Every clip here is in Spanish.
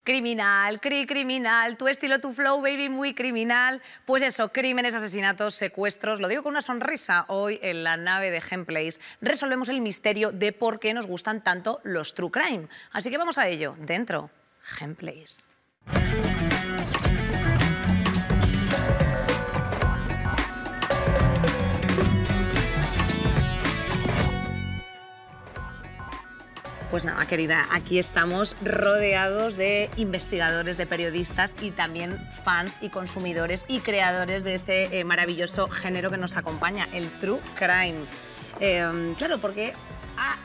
Criminal, criminal, tu estilo, tu flow, baby, muy criminal. Pues eso, crímenes, asesinatos, secuestros. Lo digo con una sonrisa. Hoy en la nave de Gameplays resolvemos el misterio de por qué nos gustan tanto los true crime. Así que vamos a ello, dentro Gameplays. Pues nada, querida, aquí estamos rodeados de investigadores, de periodistas y también fans y consumidores y creadores de este maravilloso género que nos acompaña, el true crime. Claro, porque ha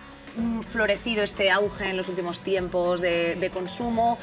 florecido este auge en los últimos tiempos de consumo,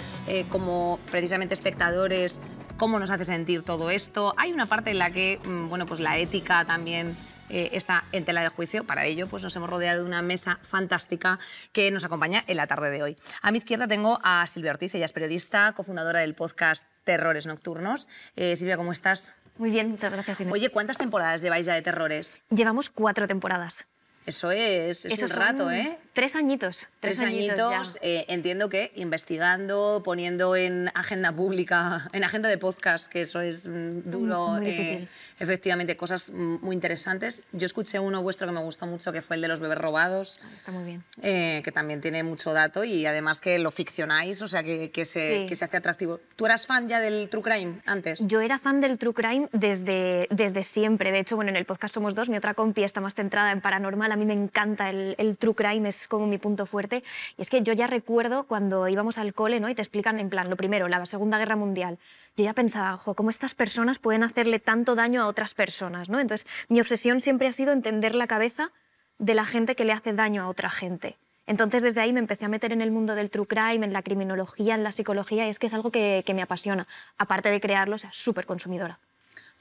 como precisamente espectadores, cómo nos hace sentir todo esto. Hay una parte en la que, bueno, pues la ética también está en tela de juicio. Para ello, pues nos hemos rodeado de una mesa fantástica que nos acompaña en la tarde de hoy. A mi izquierda tengo a Silvia Ortiz, ella es periodista, cofundadora del podcast Terrores Nocturnos. Silvia, ¿cómo estás? Muy bien, muchas gracias, Inés. Oye, ¿cuántas temporadas lleváis ya de Terrores? Llevamos 4 temporadas. Eso es un rato, ¿eh? 3 añitos. 3 añitos, entiendo que investigando, poniendo en agenda pública, en agenda de podcast, que eso es duro, muy difícil. Efectivamente, cosas muy interesantes. Yo escuché uno vuestro que me gustó mucho, que fue el de los bebés robados. Está muy bien. Que también tiene mucho dato y además que lo ficcionáis, o sea, que se hace atractivo. ¿Tú eras fan ya del true crime antes? Yo era fan del true crime desde siempre. De hecho, bueno, en el podcast Somos Dos, mi otra compi está más centrada en paranormal. A mí me encanta el true crime, es como mi punto fuerte. Y es que yo ya recuerdo cuando íbamos al cole, ¿no? Y te explican, en plan, lo primero, la Segunda Guerra Mundial. Yo ya pensaba, jo, ¿cómo estas personas pueden hacerle tanto daño a otras personas, ¿no? Entonces, mi obsesión siempre ha sido entender la cabeza de la gente que le hace daño a otra gente. Entonces, desde ahí me empecé a meter en el mundo del true crime, en la criminología, en la psicología, y es que es algo que me apasiona. Aparte de crearlo, o sea, súper consumidora.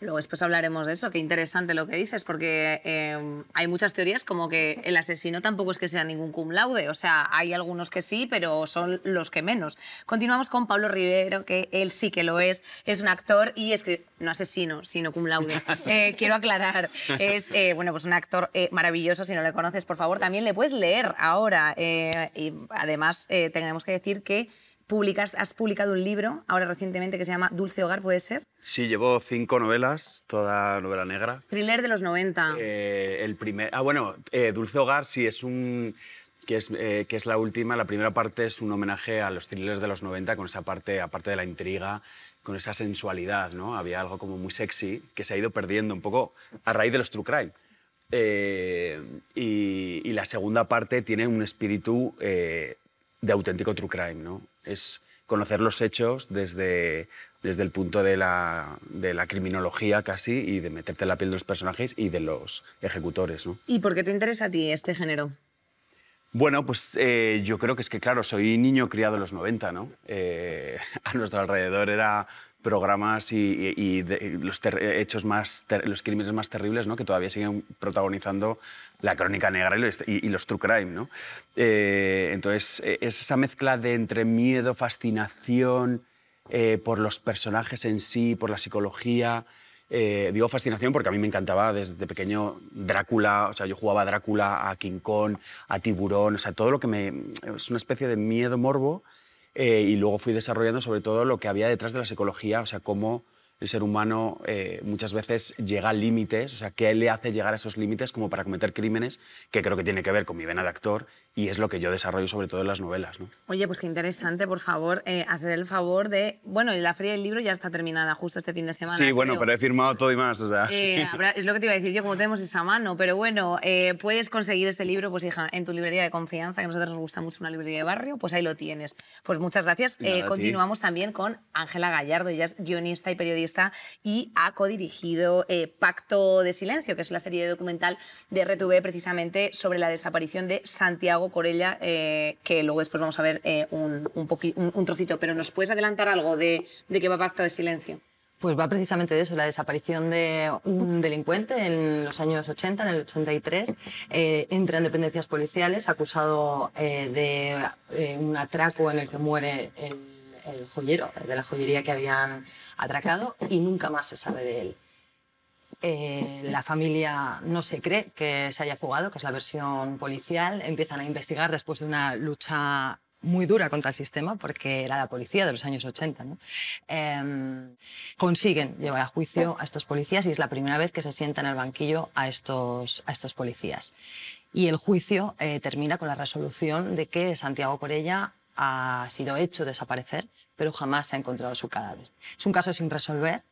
Luego después hablaremos de eso, qué interesante lo que dices, porque hay muchas teorías como que el asesino tampoco es que sea ningún cum laude, o sea, hay algunos que sí, pero son los que menos. Continuamos con Pablo Rivero, que él sí que lo es un actor y no asesino, sino cum laude. Quiero aclarar, es bueno, pues un actor maravilloso, si no le conoces, por favor, también le puedes leer ahora. Y además, tenemos que decir que has publicado un libro ahora recientemente que se llama Dulce Hogar, ¿puede ser? Sí, llevo 5 novelas, toda novela negra. Thriller de los 90. Dulce Hogar sí es que es la última. La primera parte es un homenaje a los thrillers de los 90 con esa parte, aparte de la intriga, con esa sensualidad, ¿no? Había algo como muy sexy que se ha ido perdiendo un poco a raíz de los true crime. Y la segunda parte tiene un espíritu de auténtico true crime, ¿no? Es conocer los hechos desde el punto de la criminología casi y de meterte en la piel de los personajes y de los ejecutores, ¿no? ¿Y por qué te interesa a ti este género? Bueno, pues yo creo que es que, claro, soy niño criado en los 90, ¿no? A nuestro alrededor era programas y los crímenes más terribles, ¿no? Que todavía siguen protagonizando la crónica negra y los true crime, ¿no? Entonces, es esa mezcla de entre miedo, fascinación por los personajes en sí, por la psicología. Digo fascinación porque a mí me encantaba desde pequeño Drácula, o sea, yo jugaba a Drácula, a King Kong, a Tiburón, o sea, todo lo que es una especie de miedo morbo. Y luego fui desarrollando sobre todo lo que había detrás de la psicología, o sea, cómo el ser humano muchas veces llega a límites, o sea, qué le hace llegar a esos límites como para cometer crímenes, que creo que tiene que ver con mi vena de actor y es lo que yo desarrollo sobre todo en las novelas, ¿no? Oye, pues qué interesante, por favor, haced el favor de... Bueno, la feria del libro ya está terminada justo este fin de semana. Sí, bueno, creo. pero he firmado todo y más, o sea... Es lo que te iba a decir yo, como tenemos esa mano, pero bueno, puedes conseguir este libro, pues hija, en tu librería de confianza, que a nosotros nos gusta mucho una librería de barrio, pues ahí lo tienes. Pues muchas gracias. Continuamos también con Ángela Gallardo, ella es guionista y periodista y ha codirigido Pacto de Silencio, que es la serie documental de RTV precisamente sobre la desaparición de Santiago Corella, que luego después vamos a ver un trocito. Pero ¿nos puedes adelantar algo de qué va Pacto de Silencio? Pues va precisamente de eso, la desaparición de un delincuente en los años 80, en el 83. Entra en dependencias policiales acusado de un atraco en el que muere el joyero de la joyería que habían atracado y nunca más se sabe de él. La familia no se cree que se haya fugado, que es la versión policial. Empiezan a investigar después de una lucha muy dura contra el sistema, porque era la policía de los años 80, ¿no? Consiguen llevar a juicio a estos policías y es la primera vez que se sienta en el banquillo a estos policías. Y el juicio termina con la resolución de que Santiago Corella ha sido hecho desaparecer, pero jamás se ha encontrado su cadáver. Es un caso sin resolver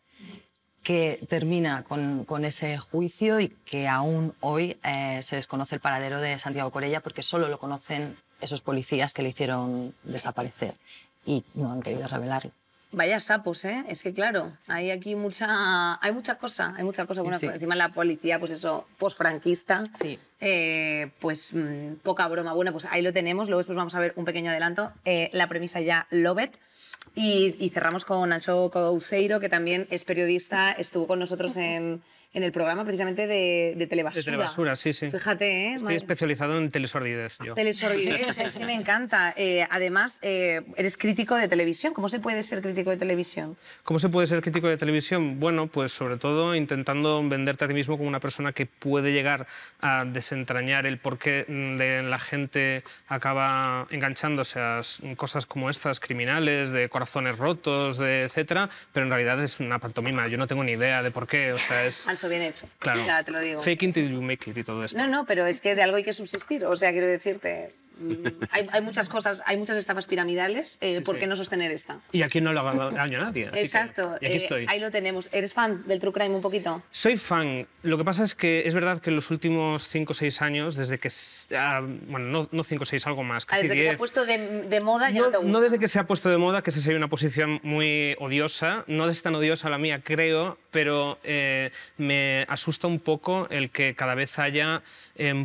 que termina con ese juicio y que aún hoy se desconoce el paradero de Santiago Corella porque solo lo conocen esos policías que le hicieron desaparecer y no han querido revelarlo. Vaya sapos, ¿eh? Es que claro, hay aquí mucha cosa. Bueno, sí. encima la policía, pues eso, posfranquista, Sí. pues poca broma. Bueno, pues ahí lo tenemos, luego después vamos a ver un pequeño adelanto. La premisa ya, Love It. Y cerramos con Anxo Couceiro, que también es periodista, estuvo con nosotros en el programa precisamente de Telebasura. De Telebasura, sí, sí. Fíjate, ¿eh? Estoy especializado en telesordidez, yo. Telesordidez, es que me encanta. Además, eres crítico de televisión. ¿Cómo se puede ser crítico de televisión? ¿Cómo se puede ser crítico de televisión? Bueno, pues sobre todo intentando venderte a ti mismo como una persona que puede llegar a desentrañar el por qué la gente acaba enganchándose a cosas como estas, criminales, de corazones rotos, etcétera, pero en realidad es una pantomima. Yo no tengo ni idea de por qué. O sea, es... Anso, bien hecho. Claro. O sea, te lo digo. Fake it till you make it y todo esto. No, pero es que de algo hay que subsistir. O sea, quiero decirte, hay muchas cosas, hay muchas estafas piramidales. ¿Por qué no sostener esta? Y aquí no le haga daño a nadie. Así Exacto. que, y aquí estoy. Ahí lo tenemos. ¿Eres fan del True Crime un poquito? Soy fan. Lo que pasa es que es verdad que en los últimos 5 o 6 años, desde que... bueno, no 5 o 6, algo más, casi desde 10. Que se ha puesto de moda ya no te gusta. No desde que se ha puesto de moda, que esa sería una posición muy odiosa. No es tan odiosa la mía, creo, pero me asusta un poco el que cada vez haya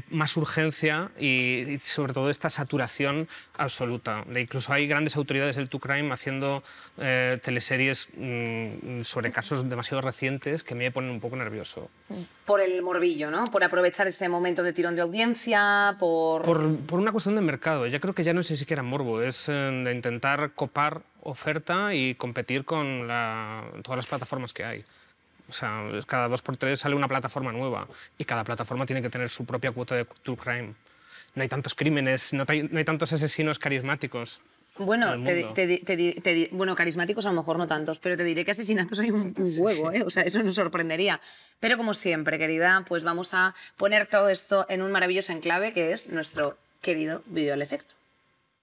más urgencia y sobre todo esta saturación absoluta. Incluso hay grandes autoridades del True Crime haciendo teleseries sobre casos demasiado recientes que me ponen un poco nervioso. Por el morbillo, ¿no? Por aprovechar ese momento de tirón de audiencia, por una cuestión de mercado. Ya creo que ya no es ni siquiera morbo, es de intentar copar oferta y competir con todas las plataformas que hay. O sea, cada 2x3 sale una plataforma nueva y cada plataforma tiene que tener su propia cuota de True Crime. No hay tantos crímenes, no hay tantos asesinos carismáticos. Bueno, bueno, carismáticos a lo mejor no tantos, pero te diré que asesinatos hay un huevo, ¿eh? O sea, eso nos sorprendería. Pero como siempre, querida, pues vamos a poner todo esto en un maravilloso enclave que es nuestro querido Vídeo al Efecto.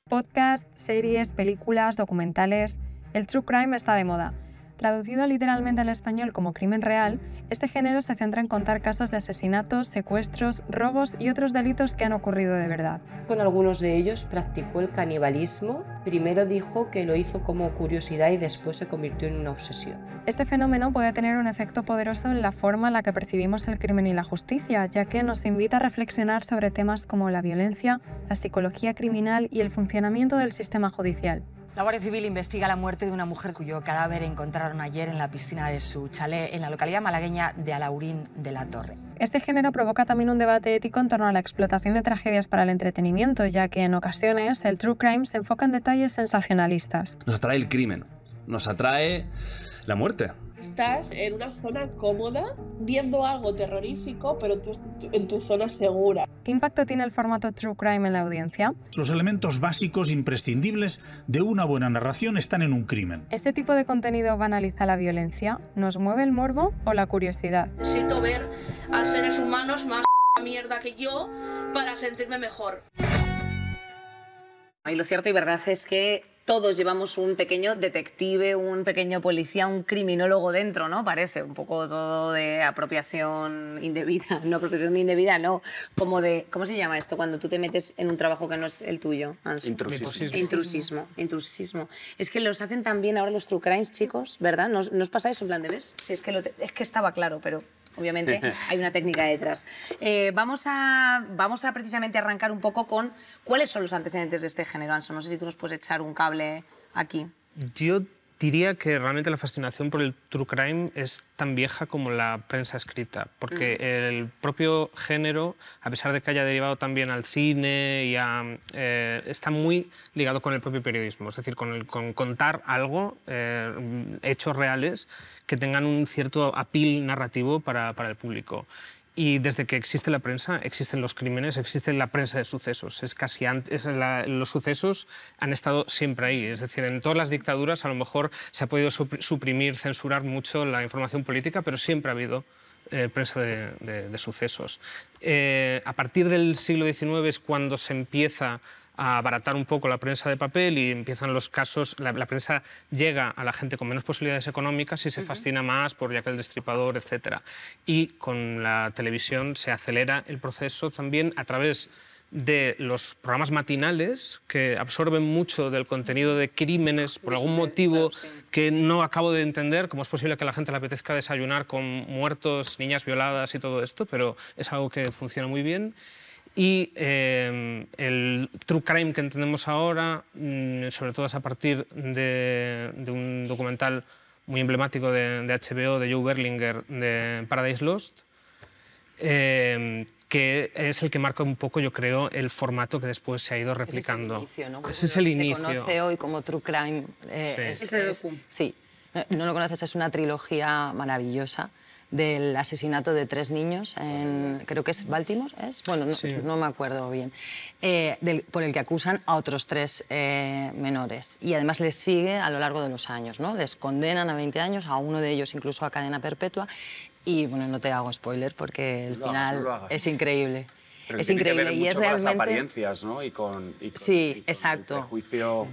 Podcasts, series, películas, documentales... El True Crime está de moda. Traducido literalmente al español como crimen real, este género se centra en contar casos de asesinatos, secuestros, robos y otros delitos que han ocurrido de verdad. Con algunos de ellos practicó el canibalismo. Primero dijo que lo hizo como curiosidad y después se convirtió en una obsesión. Este fenómeno puede tener un efecto poderoso en la forma en la que percibimos el crimen y la justicia, ya que nos invita a reflexionar sobre temas como la violencia, la psicología criminal y el funcionamiento del sistema judicial. La Guardia Civil investiga la muerte de una mujer cuyo cadáver encontraron ayer en la piscina de su chalet en la localidad malagueña de Alaurín de la Torre. Este género provoca también un debate ético en torno a la explotación de tragedias para el entretenimiento, ya que en ocasiones el true crime se enfoca en detalles sensacionalistas. Nos atrae el crimen, nos atrae la muerte. Estás en una zona cómoda, viendo algo terrorífico, pero tú en tu zona segura. ¿Qué impacto tiene el formato True Crime en la audiencia? Los elementos básicos imprescindibles de una buena narración están en un crimen. ¿Este tipo de contenido banaliza la violencia? ¿Nos mueve el morbo o la curiosidad? Necesito ver a seres humanos más mierda que yo para sentirme mejor. Y lo cierto y verdad es que todos llevamos un pequeño detective, un pequeño policía, un criminólogo dentro, ¿no? Parece un poco todo de apropiación indebida. No, apropiación indebida, no. Como de... ¿Cómo se llama esto cuando tú te metes en un trabajo que no es el tuyo? Intrusismo. Es que los hacen tan bien ahora los true crimes, chicos, ¿verdad? ¿No os pasa eso en plan de ves? Si es que, es que estaba claro, pero... Obviamente hay una técnica detrás. Vamos a precisamente arrancar un poco con cuáles son los antecedentes de este género, Anso. No sé si tú nos puedes echar un cable aquí. Yo diría que realmente la fascinación por el true crime es tan vieja como la prensa escrita, porque el propio género, a pesar de que haya derivado también al cine, está muy ligado con el propio periodismo, es decir, con contar algo, hechos reales, que tengan un cierto appeal narrativo para el público. Y desde que existe la prensa, existen los crímenes, existe la prensa de sucesos. Es casi los sucesos han estado siempre ahí. Es decir, en todas las dictaduras a lo mejor se ha podido suprimir, censurar mucho la información política, pero siempre ha habido prensa de sucesos. A partir del siglo XIX es cuando se empieza a abaratar un poco la prensa de papel y empiezan los casos, la prensa llega a la gente con menos posibilidades económicas y se fascina más por Jack el Destripador, etc. Y con la televisión se acelera el proceso también a través de los programas matinales que absorben mucho del contenido de crímenes por algún motivo que no acabo de entender, cómo es posible que a la gente le apetezca desayunar con muertos, niñas violadas y todo esto, pero es algo que funciona muy bien. Y el true crime que entendemos ahora, sobre todo es a partir de un documental muy emblemático de HBO, de Joe Berlinger, de Paradise Lost, que es el que marca un poco, yo creo, el formato que después se ha ido replicando. Ese es el inicio, ¿no? Ese es el inicio. Se conoce hoy como true crime. Sí, no lo conoces, es una trilogía maravillosa del asesinato de 3 niños en, creo que es Baltimore, ¿es? Bueno, no me acuerdo bien, por el que acusan a otros 3 menores. Y además les sigue a lo largo de los años, ¿no? Les condenan a 20 años, a uno de ellos incluso a cadena perpetua. Y bueno, no te hago spoiler porque el final es increíble. Pero es tiene que ver increíble y mucho es con las realmente... apariencias, ¿no? Sí, exacto. El prejuicio...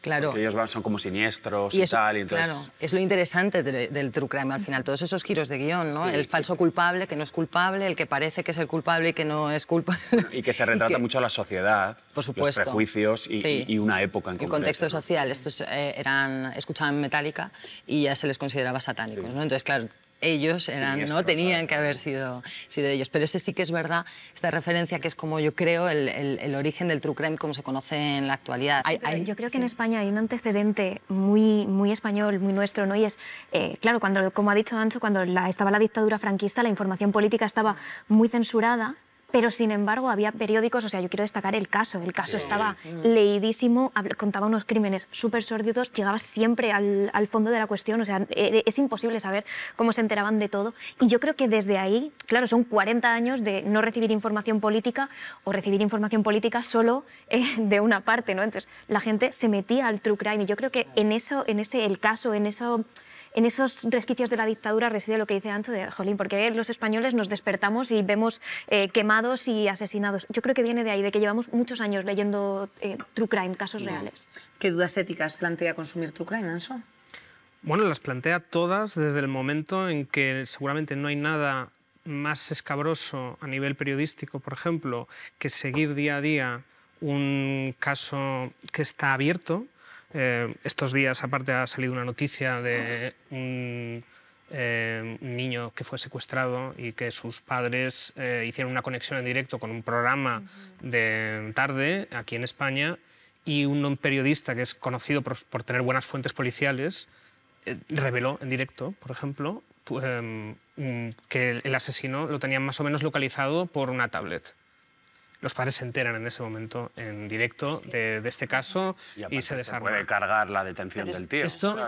Claro. Porque ellos son como siniestros y tal, y entonces... Claro, es lo interesante del true crime al final, todos esos giros de guión, ¿no? Sí, el falso culpable que no es culpable, el que parece que es el culpable y que no es culpable. Y que se retrata mucho a la sociedad, por supuesto, los prejuicios y una época en concreto. El contexto social, estos escuchaban Metallica y ya se les consideraba satánicos, ¿no? Entonces, claro, ellos ¿no? tenían que haber sido ellos. Pero ese sí que es verdad, esta referencia que es como yo creo el origen del true crime como se conoce en la actualidad. Yo creo que en España hay un antecedente muy español, muy nuestro, ¿no? Y es, claro, como ha dicho Ancho, cuando estaba la dictadura franquista, la información política estaba muy censurada, pero sin embargo había periódicos, o sea, yo quiero destacar el caso estaba leidísimo, contaba unos crímenes súper sórdidos, llegaba siempre al fondo de la cuestión, o sea, es imposible saber cómo se enteraban de todo. Y yo creo que desde ahí, claro, son 40 años de no recibir información política o recibir información política solo de una parte, ¿no? Entonces la gente se metía al true crime y yo creo que en esos resquicios de la dictadura reside lo que dice Ancho de, jolín, porque los españoles nos despertamos y vemos quemados y asesinados. Yo creo que viene de ahí, de que llevamos muchos años leyendo true crime, casos reales. ¿Qué dudas éticas plantea consumir true crime, Ancho? Bueno, las plantea todas desde el momento en que seguramente no hay nada más escabroso a nivel periodístico, por ejemplo, que seguir día a día un caso que está abierto. Estos días, aparte, ha salido una noticia de un niño que fue secuestrado y que sus padres hicieron una conexión en directo con un programa de tarde aquí en España, y un periodista que es conocido por tener buenas fuentes policiales reveló en directo, por ejemplo, que el asesino lo tenían más o menos localizado por una tablet. Los padres se enteran en ese momento en directo de este caso y se desarma. Se puede cargar la detención del tío. Esto no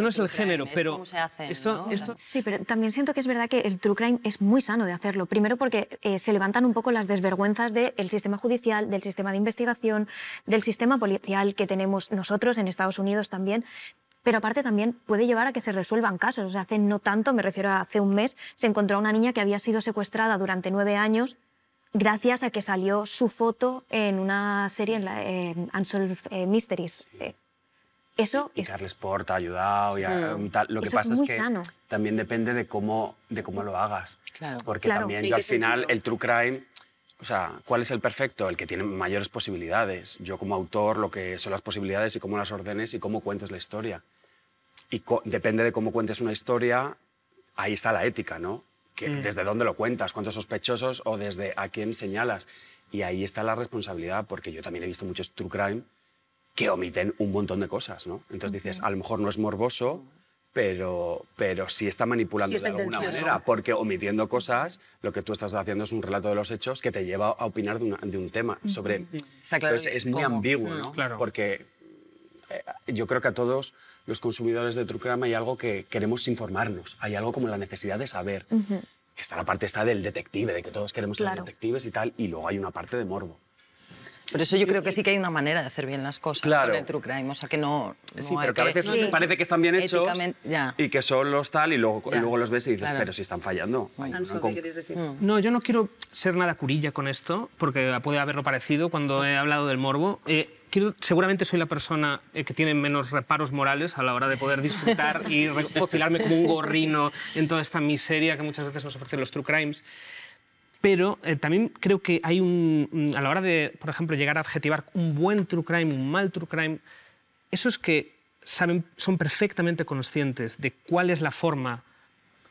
es el género, pero... ¿Cómo se hace, esto... Sí, pero también siento que es verdad que el true crime es muy sano de hacerlo. Primero porque se levantan un poco las desvergüenzas del sistema judicial, del sistema de investigación, del sistema policial que tenemos nosotros en Estados Unidos también. Pero aparte también puede llevar a que se resuelvan casos. O sea, hace no tanto, me refiero a hace un mes, se encontró a una niña que había sido secuestrada durante 9 años gracias a que salió su foto en una serie en Unsolved Mysteries. Eso y Carles Porta ha ayudado. Lo que pasa es que sano. También depende de cómo lo hagas. Claro. Porque también yo al final, el true crime, o sea, ¿cuál es el perfecto? El que tiene mayores posibilidades. Yo como autor, lo que son las posibilidades y cómo las ordenes y cómo cuentes la historia. Y depende de cómo cuentes una historia, ahí está la ética, ¿no? Desde dónde lo cuentas, cuántos sospechosos o desde a quién señalas. Y ahí está la responsabilidad, porque yo también he visto muchos true crime que omiten un montón de cosas, ¿no? Entonces dices, a lo mejor no es morboso, pero sí está manipulando de alguna manera, porque omitiendo cosas, lo que tú estás haciendo es un relato de los hechos que te lleva a opinar de un tema. Entonces es muy ambiguo, ¿no? Claro. Porque yo creo que a todos los consumidores de true crime hay algo que queremos informarnos, hay algo como la necesidad de saber. está la parte del detective, de que todos queremos ser detectives y tal, y luego hay una parte de morbo. Por eso yo creo que sí que hay una manera de hacer bien las cosas con el true crime, o sea que no sí, pero que a veces parece que están bien hechos y que son los tal, y luego los ves y dices, pero si están fallando. Anso, ¿qué quieres decir? No, yo no quiero ser nada curilla con esto, porque puede haberlo parecido cuando he hablado del morbo. Seguramente soy la persona que tiene menos reparos morales a la hora de poder disfrutar y focilarme como un gorrino en toda esta miseria que muchas veces nos ofrecen los true crimes. Pero también creo que hay a la hora de, por ejemplo, llegar a adjetivar un buen true crime, un mal true crime, esos que son perfectamente conscientes de cuál es la forma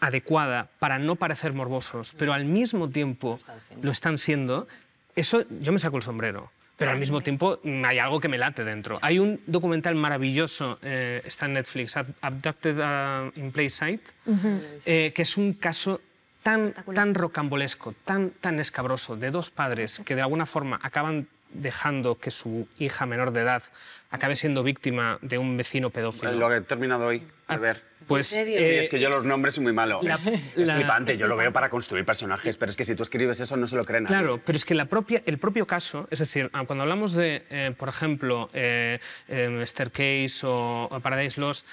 adecuada para no parecer morbosos, pero al mismo tiempo lo están siendo, eso yo me saco el sombrero. Pero al mismo tiempo hay algo que me late dentro. Hay un documental maravilloso, está en Netflix, Abducted in Plain Sight, que es un caso tan rocambolesco, tan escabroso, de dos padres que de alguna forma acaban dejando que su hija menor de edad acabe siendo víctima de un vecino pedófilo. Lo que he terminado hoy de ver. Pues, sí, es que yo los nombres soy muy malo. Es flipante, yo lo veo para construir personajes, pero es que si tú escribes eso no se lo creen. Claro, pero es que el propio caso, es decir, cuando hablamos de, por ejemplo, Staircase o Paradise Lost,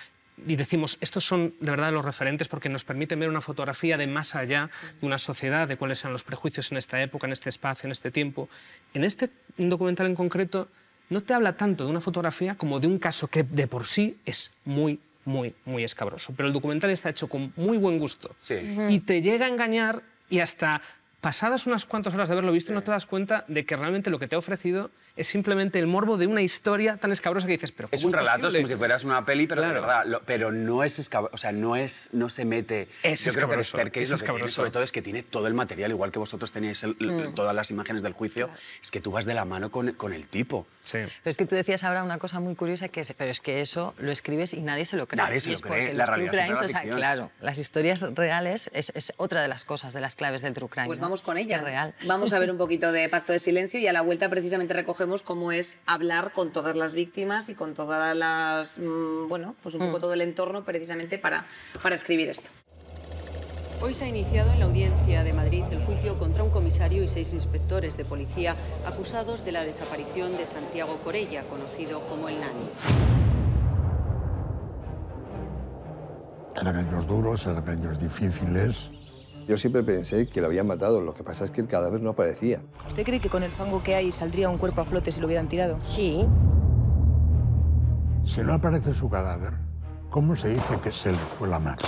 y decimos, estos son de verdad los referentes porque nos permiten ver una fotografía de más allá de una sociedad, de cuáles eran los prejuicios en esta época, en este espacio, en este tiempo. En este documental en concreto no te habla tanto de una fotografía como de un caso que de por sí es muy escabroso. Pero el documental está hecho con muy buen gusto y te llega a engañar y hasta pasadas unas cuantas horas de haberlo visto no te das cuenta de que realmente lo que te ha ofrecido es simplemente el morbo de una historia tan escabrosa que dices, pero ¿cómo es un relato, es como si fueras una peli, pero claro, de verdad, pero no es escabroso, o sea, no se mete. Yo creo que Staircase lo que tiene, sobre todo, es que tiene todo el material, igual que vosotros tenéis todas las imágenes del juicio, es que tú vas de la mano con el tipo. Sí. Pero es que tú decías ahora una cosa muy curiosa, pero es que eso lo escribes y nadie se lo cree. Nadie se lo cree, la realidad es la ficción. Claro, las historias reales es otra de las cosas, de las claves del true crime. Pues vamos con ella. Real. Vamos a ver un poquito de Pacto de Silencio y a la vuelta precisamente recogemos cómo es hablar con todas las víctimas y con todas las, bueno, pues un poco todo el entorno precisamente para escribir esto. Hoy se ha iniciado en la Audiencia de Madrid el juicio contra un comisario y 6 inspectores de policía acusados de la desaparición de Santiago Corella, conocido como el Nani. Eran años duros, eran años difíciles. Yo siempre pensé que lo habían matado, lo que pasa es que el cadáver no aparecía. ¿Usted cree que con el fango que hay saldría un cuerpo a flote si lo hubieran tirado? Sí. Si no aparece su cadáver, ¿cómo se dice que se le fue la mano?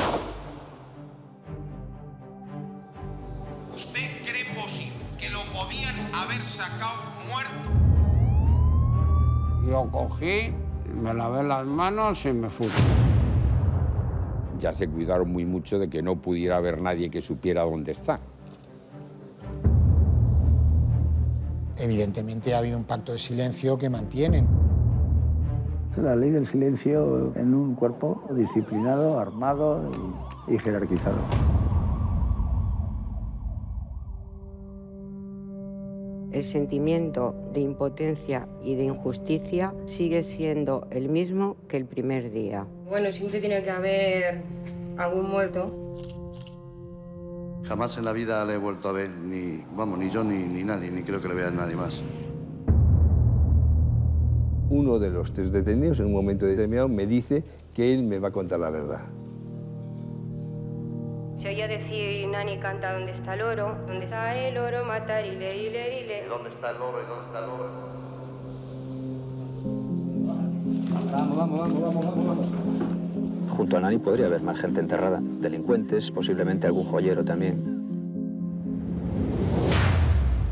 ¿Usted cree posible que lo podían haber sacado muerto? Yo cogí, me lavé las manos y me fui. Ya se cuidaron muy mucho de que no pudiera haber nadie que supiera dónde está. Evidentemente ha habido un pacto de silencio que mantienen. La ley del silencio en un cuerpo disciplinado, armado y jerarquizado. El sentimiento de impotencia y de injusticia sigue siendo el mismo que el primer día. Bueno, siempre tiene que haber algún muerto. Jamás en la vida le he vuelto a ver, ni yo ni nadie, ni creo que le vea a nadie más. Uno de los 3 detenidos en un momento determinado me dice que él me va a contar la verdad. Se oía decir, Nani canta, ¿dónde está el oro? ¿Dónde está el oro? Matar, ile. ¿Y dónde está el oro? ¿Y dónde está el oro? Vamos. Junto a Nani podría haber más gente enterrada, delincuentes, posiblemente algún joyero también.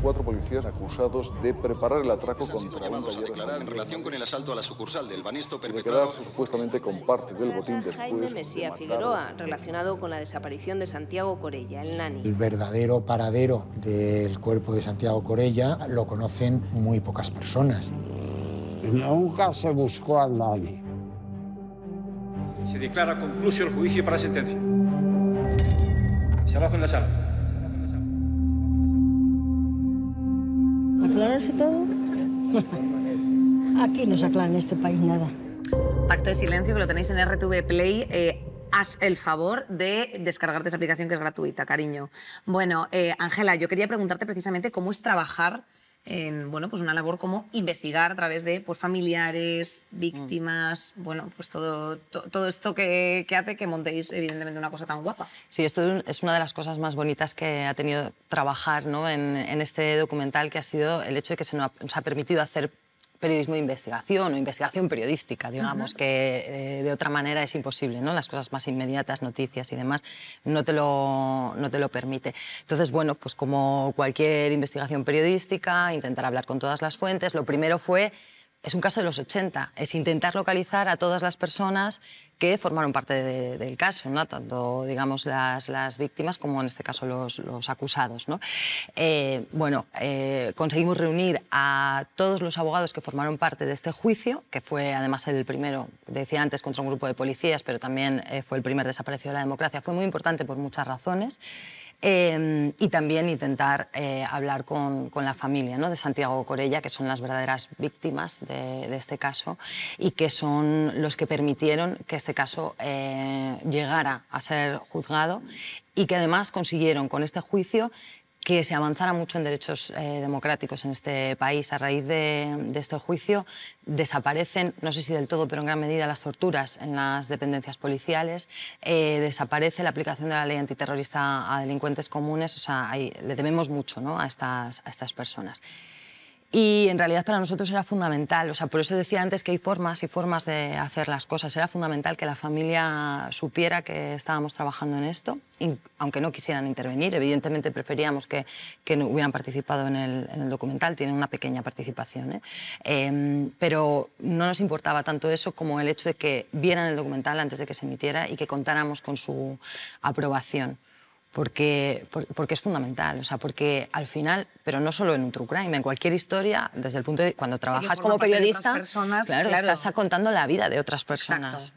4 policías acusados de preparar el atraco contra un taller en relación con el asalto a la sucursal del Banesto y de quedarse supuestamente con parte del botín después. Jaime Mesía Figueroa, relacionado con la desaparición de Santiago Corella, el Nani. El verdadero paradero del cuerpo de Santiago Corella lo conocen muy pocas personas. Nunca se buscó al Nani. Se declara concluso el juicio para sentencia. Se abajo en la sala. ¿Aclararse todo? Aquí no se aclara en este país nada. Pacto de Silencio, que lo tenéis en RTV Play. haz el favor de descargarte esa aplicación que es gratuita, cariño. Bueno, Ángela, yo quería preguntarte precisamente cómo es trabajar en pues una labor como investigar a través de pues, familiares, víctimas, bueno, pues todo esto que hace que montéis evidentemente una cosa tan guapa. Sí, esto es una de las cosas más bonitas que ha tenido trabajar, ¿no? en este documental, que ha sido el hecho de que nos ha permitido hacer periodismo de investigación o investigación periodística, digamos, que de otra manera es imposible, ¿no? Las cosas más inmediatas, noticias y demás, no te lo permite. Entonces, bueno, pues como cualquier investigación periodística, intentar hablar con todas las fuentes. Lo primero es un caso de los 80, es intentar localizar a todas las personas que formaron parte del caso, ¿no? Tanto, digamos, las víctimas como, en este caso, los acusados, ¿no? Conseguimos reunir a todos los abogados que formaron parte de este juicio, que fue, además, el primero, decía antes, contra un grupo de policías, pero también fue el primer desaparecido de la democracia. Fue muy importante por muchas razones. Y también intentar hablar con la familia, ¿no? de Santiago Corella, que son las verdaderas víctimas de este caso y que son los que permitieron que este caso llegara a ser juzgado y que además consiguieron con este juicio que se avanzara mucho en derechos democráticos en este país. A raíz de este juicio desaparecen, no sé si del todo, pero en gran medida, las torturas en las dependencias policiales, desaparece la aplicación de la ley antiterrorista a delincuentes comunes, o sea, le debemos mucho, ¿no? a estas personas. Y en realidad para nosotros era fundamental, o sea, por eso decía antes que hay formas y formas de hacer las cosas. Era fundamental que la familia supiera que estábamos trabajando en esto, y, aunque no quisieran intervenir. Evidentemente preferíamos que no hubieran participado en el documental, tienen una pequeña participación, pero no nos importaba tanto eso como el hecho de que vieran el documental antes de que se emitiera y que contáramos con su aprobación. Porque es fundamental, o sea, porque al final, pero no solo en un true crime, en cualquier historia, desde el punto de cuando trabajas como periodista, claro, estás contando la vida de otras personas.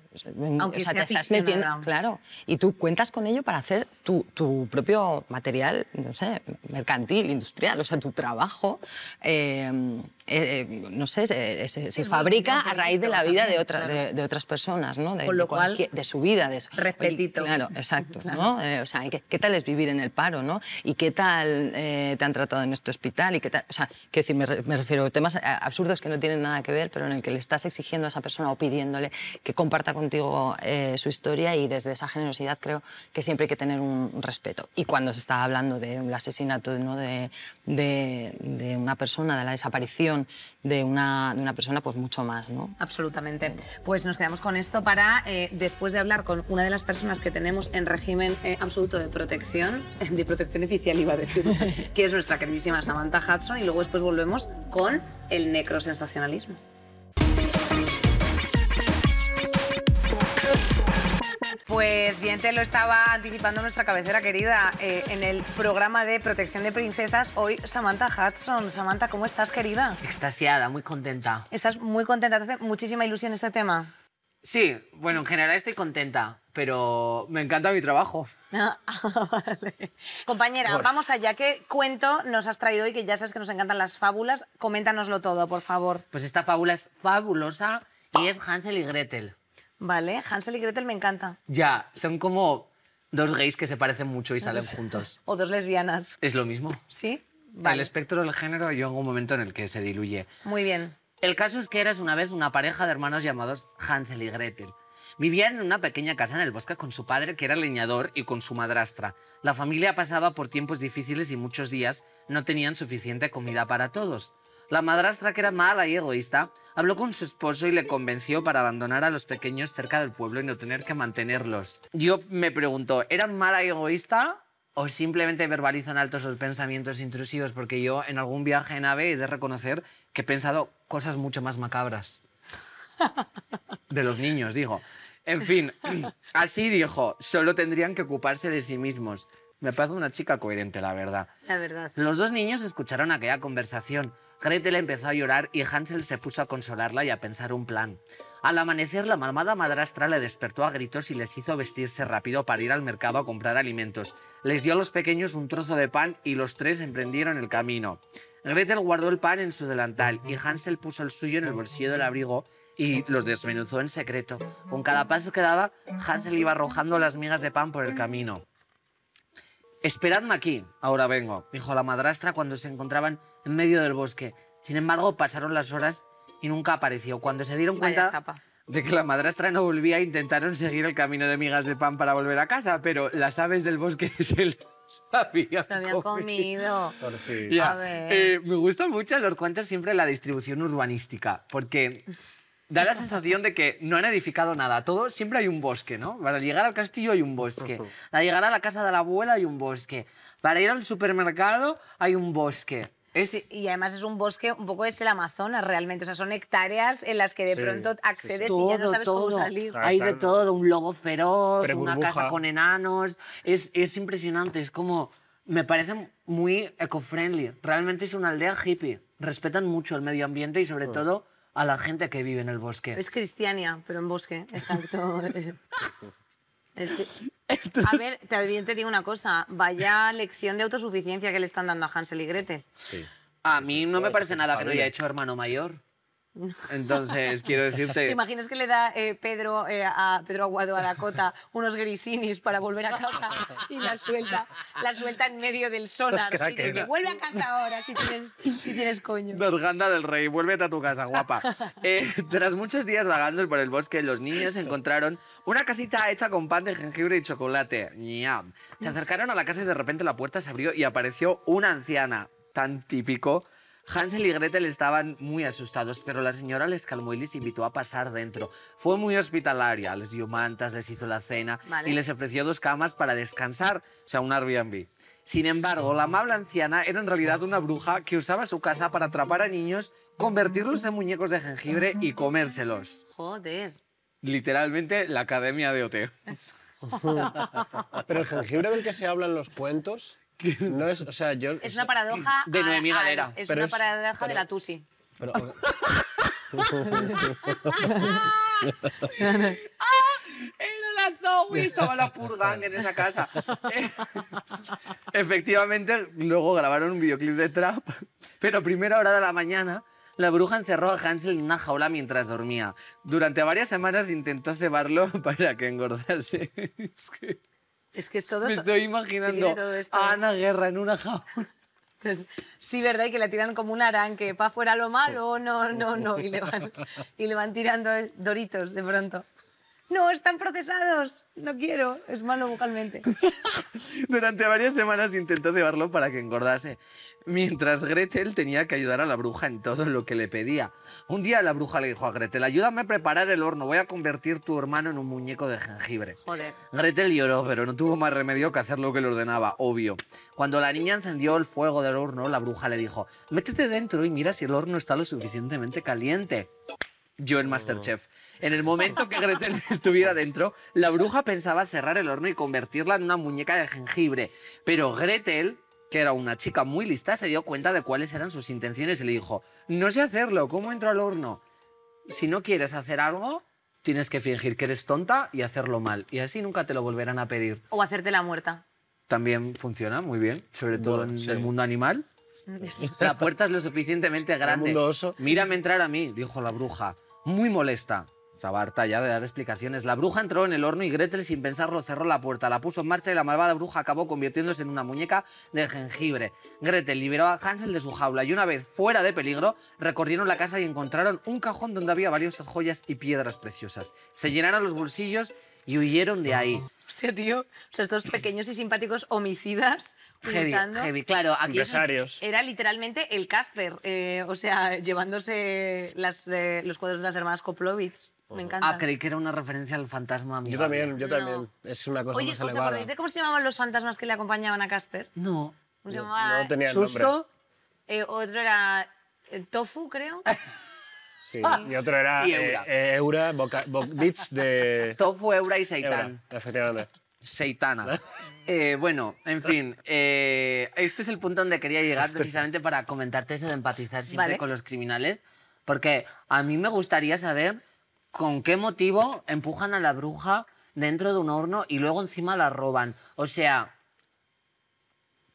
Aunque sea ficcionada. Claro, y tú cuentas con ello para hacer tu propio material, no sé, mercantil, industrial, o sea, tu trabajo, no sé, se fabrica a raíz de la vida de otras personas, ¿no? Con lo cual, de su vida. Respetito. Claro, exacto, ¿no? O sea, ¿qué tal es vivir en el paro, ¿no? Y qué tal te han tratado en este hospital y qué tal, o sea, quiero decir, me refiero a temas absurdos que no tienen nada que ver, pero en el que le estás exigiendo a esa persona o pidiéndole que comparta contigo su historia, y desde esa generosidad creo que siempre hay que tener un respeto. Y cuando se está hablando de un asesinato, ¿no? de una persona, de la desaparición de una persona, pues mucho más, ¿no? Absolutamente. Pues nos quedamos con esto para, después de hablar con una de las personas que tenemos en régimen absoluto de protección oficial iba a decir, que es nuestra queridísima Samantha Hudson, y luego después volvemos con el necrosensacionalismo. Pues bien, te lo estaba anticipando nuestra cabecera querida. En el programa de protección de princesas, hoy Samantha Hudson. Samantha, ¿cómo estás, querida? Extasiada, muy contenta. ¿Estás muy contenta? ¿Te hace muchísima ilusión este tema? Sí, bueno, en general estoy contenta, pero me encanta mi trabajo. Vale. Compañera, vamos allá. ¿Qué cuento nos has traído hoy? Que ya sabes que nos encantan las fábulas. Coméntanoslo todo, por favor. Pues esta fábula es fabulosa y es Hansel y Gretel. Vale, Hansel y Gretel me encanta. Ya, son como dos gays que se parecen mucho y salen juntos. O dos lesbianas. Es lo mismo. ¿Sí? Vale. El espectro del género llega un momento en el que se diluye. Muy bien. El caso es que eras una vez una pareja de hermanos llamados Hansel y Gretel. Vivían en una pequeña casa en el bosque con su padre, que era leñador, y con su madrastra. La familia pasaba por tiempos difíciles y muchos días no tenían suficiente comida para todos. La madrastra, que era mala y egoísta, habló con su esposo y le convenció para abandonar a los pequeños cerca del pueblo y no tener que mantenerlos. Yo me pregunto, ¿eran mala y egoísta o simplemente verbalizo en alto sus pensamientos intrusivos? Porque yo en algún viaje en ave he de reconocer que he pensado cosas mucho más macabras. De los niños, digo. En fin, así dijo, solo tendrían que ocuparse de sí mismos. Me parece una chica coherente, la verdad. La verdad. Los dos niños escucharon aquella conversación. Gretel empezó a llorar y Hansel se puso a consolarla y a pensar un plan. Al amanecer, la malvada madrastra le despertó a gritos y les hizo vestirse rápido para ir al mercado a comprar alimentos. Les dio a los pequeños un trozo de pan y los tres emprendieron el camino. Gretel guardó el pan en su delantal y Hansel puso el suyo en el bolsillo del abrigo y los desmenuzó en secreto. Con cada paso que daba, Hansel iba arrojando las migas de pan por el camino. «Esperadme aquí, ahora vengo», dijo la madrastra cuando se encontraban en medio del bosque. Sin embargo, pasaron las horas y nunca apareció. Cuando se dieron cuenta de que la madrastra no volvía, intentaron seguir el camino de migas de pan para volver a casa, pero las aves del bosque se habían comido. Ya. A ver. Me gusta mucho en los cuentos siempre la distribución urbanística, porque da la sensación de que no han edificado nada. Todo, siempre hay un bosque, ¿no? Para llegar al castillo hay un bosque. Para llegar a la casa de la abuela hay un bosque. Para ir al supermercado hay un bosque. Sí, y además es un bosque, un poco es el Amazonas realmente, o sea, son hectáreas en las que de pronto accedes y ya no sabes cómo salir. Hay de todo, un lobo feroz, una casa con enanos, es impresionante, es como, me parece muy eco-friendly, realmente es una aldea hippie, respetan mucho el medio ambiente y sobre todo a la gente que vive en el bosque. Es Cristiania, pero en bosque, exacto. A ver, también te digo una cosa, vaya lección de autosuficiencia que le están dando a Hansel y Gretel. Sí. A mí no me parece nada que no haya hecho hermano mayor. Entonces, quiero decirte... ¿Te imaginas que le da Pedro Aguado a Dakota unos grisinis para volver a casa y la suelta en medio del sonar? Y dice, vuelve a casa ahora si tienes coño. Dorganda del Rey, vuélvete a tu casa, guapa. Tras muchos días vagando por el bosque, los niños encontraron una casita hecha con pan de jengibre y chocolate. ¡Ñam! Se acercaron a la casa y de repente la puerta se abrió y apareció una anciana. Tan típico. Hansel y Gretel estaban muy asustados, pero la señora les calmó y les invitó a pasar dentro. Fue muy hospitalaria, les dio mantas, les hizo la cena y les ofreció 2 camas para descansar, o sea, un Airbnb. Sin embargo, la amable anciana era en realidad una bruja que usaba su casa para atrapar a niños, convertirlos en muñecos de jengibre y comérselos. Joder. Literalmente la academia de OT. Pero el jengibre del que se habla en los cuentos... No es, o sea, es una paradoja de Noemí Galera. Es una paradoja de la Tusi. Pero, era la Zoe, estaba la Purgang en esa casa. Efectivamente, luego grabaron un videoclip de trap, pero a primera hora de la mañana la bruja encerró a Hansel en una jaula mientras dormía. Durante varias semanas intentó cebarlo para que engordase. Es que es todo... Me estoy imaginando a Ana Guerra en una jaula. Sí, ¿verdad? Y que la tiran como un aranque. Para afuera lo malo, no. Y le van tirando doritos de pronto. No, están procesados. No quiero. Es malo vocalmente. Durante varias semanas intentó cebarlo para que engordase, mientras Gretel tenía que ayudar a la bruja en todo lo que le pedía. Un día la bruja le dijo a Gretel, ayúdame a preparar el horno, voy a convertir tu hermano en un muñeco de jengibre. Joder. Gretel lloró, pero no tuvo más remedio que hacer lo que le ordenaba, obvio. Cuando la niña encendió el fuego del horno, la bruja le dijo, métete dentro y mira si el horno está lo suficientemente caliente. Yo en MasterChef. En el momento que Gretel estuviera dentro, la bruja pensaba cerrar el horno y convertirla en una muñeca de jengibre. Pero Gretel, que era una chica muy lista, se dio cuenta de cuáles eran sus intenciones y le dijo, no sé hacerlo, ¿cómo entro al horno? Si no quieres hacer algo, tienes que fingir que eres tonta y hacerlo mal. Y así nunca te lo volverán a pedir. O hacerte la muerta. También funciona muy bien, sobre todo en el mundo animal. La puerta es lo suficientemente grande. Mírame entrar a mí, dijo la bruja. Muy molesta. Estaba harta ya de dar explicaciones. La bruja entró en el horno y Gretel, sin pensarlo, cerró la puerta. La puso en marcha y la malvada bruja acabó convirtiéndose en una muñeca de jengibre. Gretel liberó a Hansel de su jaula y una vez fuera de peligro, recorrieron la casa y encontraron un cajón donde había varias joyas y piedras preciosas. Se llenaron los bolsillos y huyeron de ahí. Hostia, tío. O sea, estos pequeños y simpáticos homicidas. Heavy. Claro, aquí era literalmente el Casper. O sea, llevándose los cuadros de las hermanas Koplovitz. Me encanta. Ah, creí que era una referencia al fantasma amigo. Yo también. Es una cosa más elevada. ¿os acordáis de cómo se llamaban los fantasmas que le acompañaban a Casper? No. ¿Cómo se llamaba? No tenía ¿Susto? Otro era Tofu, creo. Sí, y otro era Eura, Bits de... Tofu, Eura y Seitán. Efectivamente. Seitana. Bueno, en fin, este es el punto donde quería llegar precisamente para comentarte eso de empatizar siempre con los criminales, porque a mí me gustaría saber con qué motivo empujan a la bruja dentro de un horno y luego encima la roban. O sea,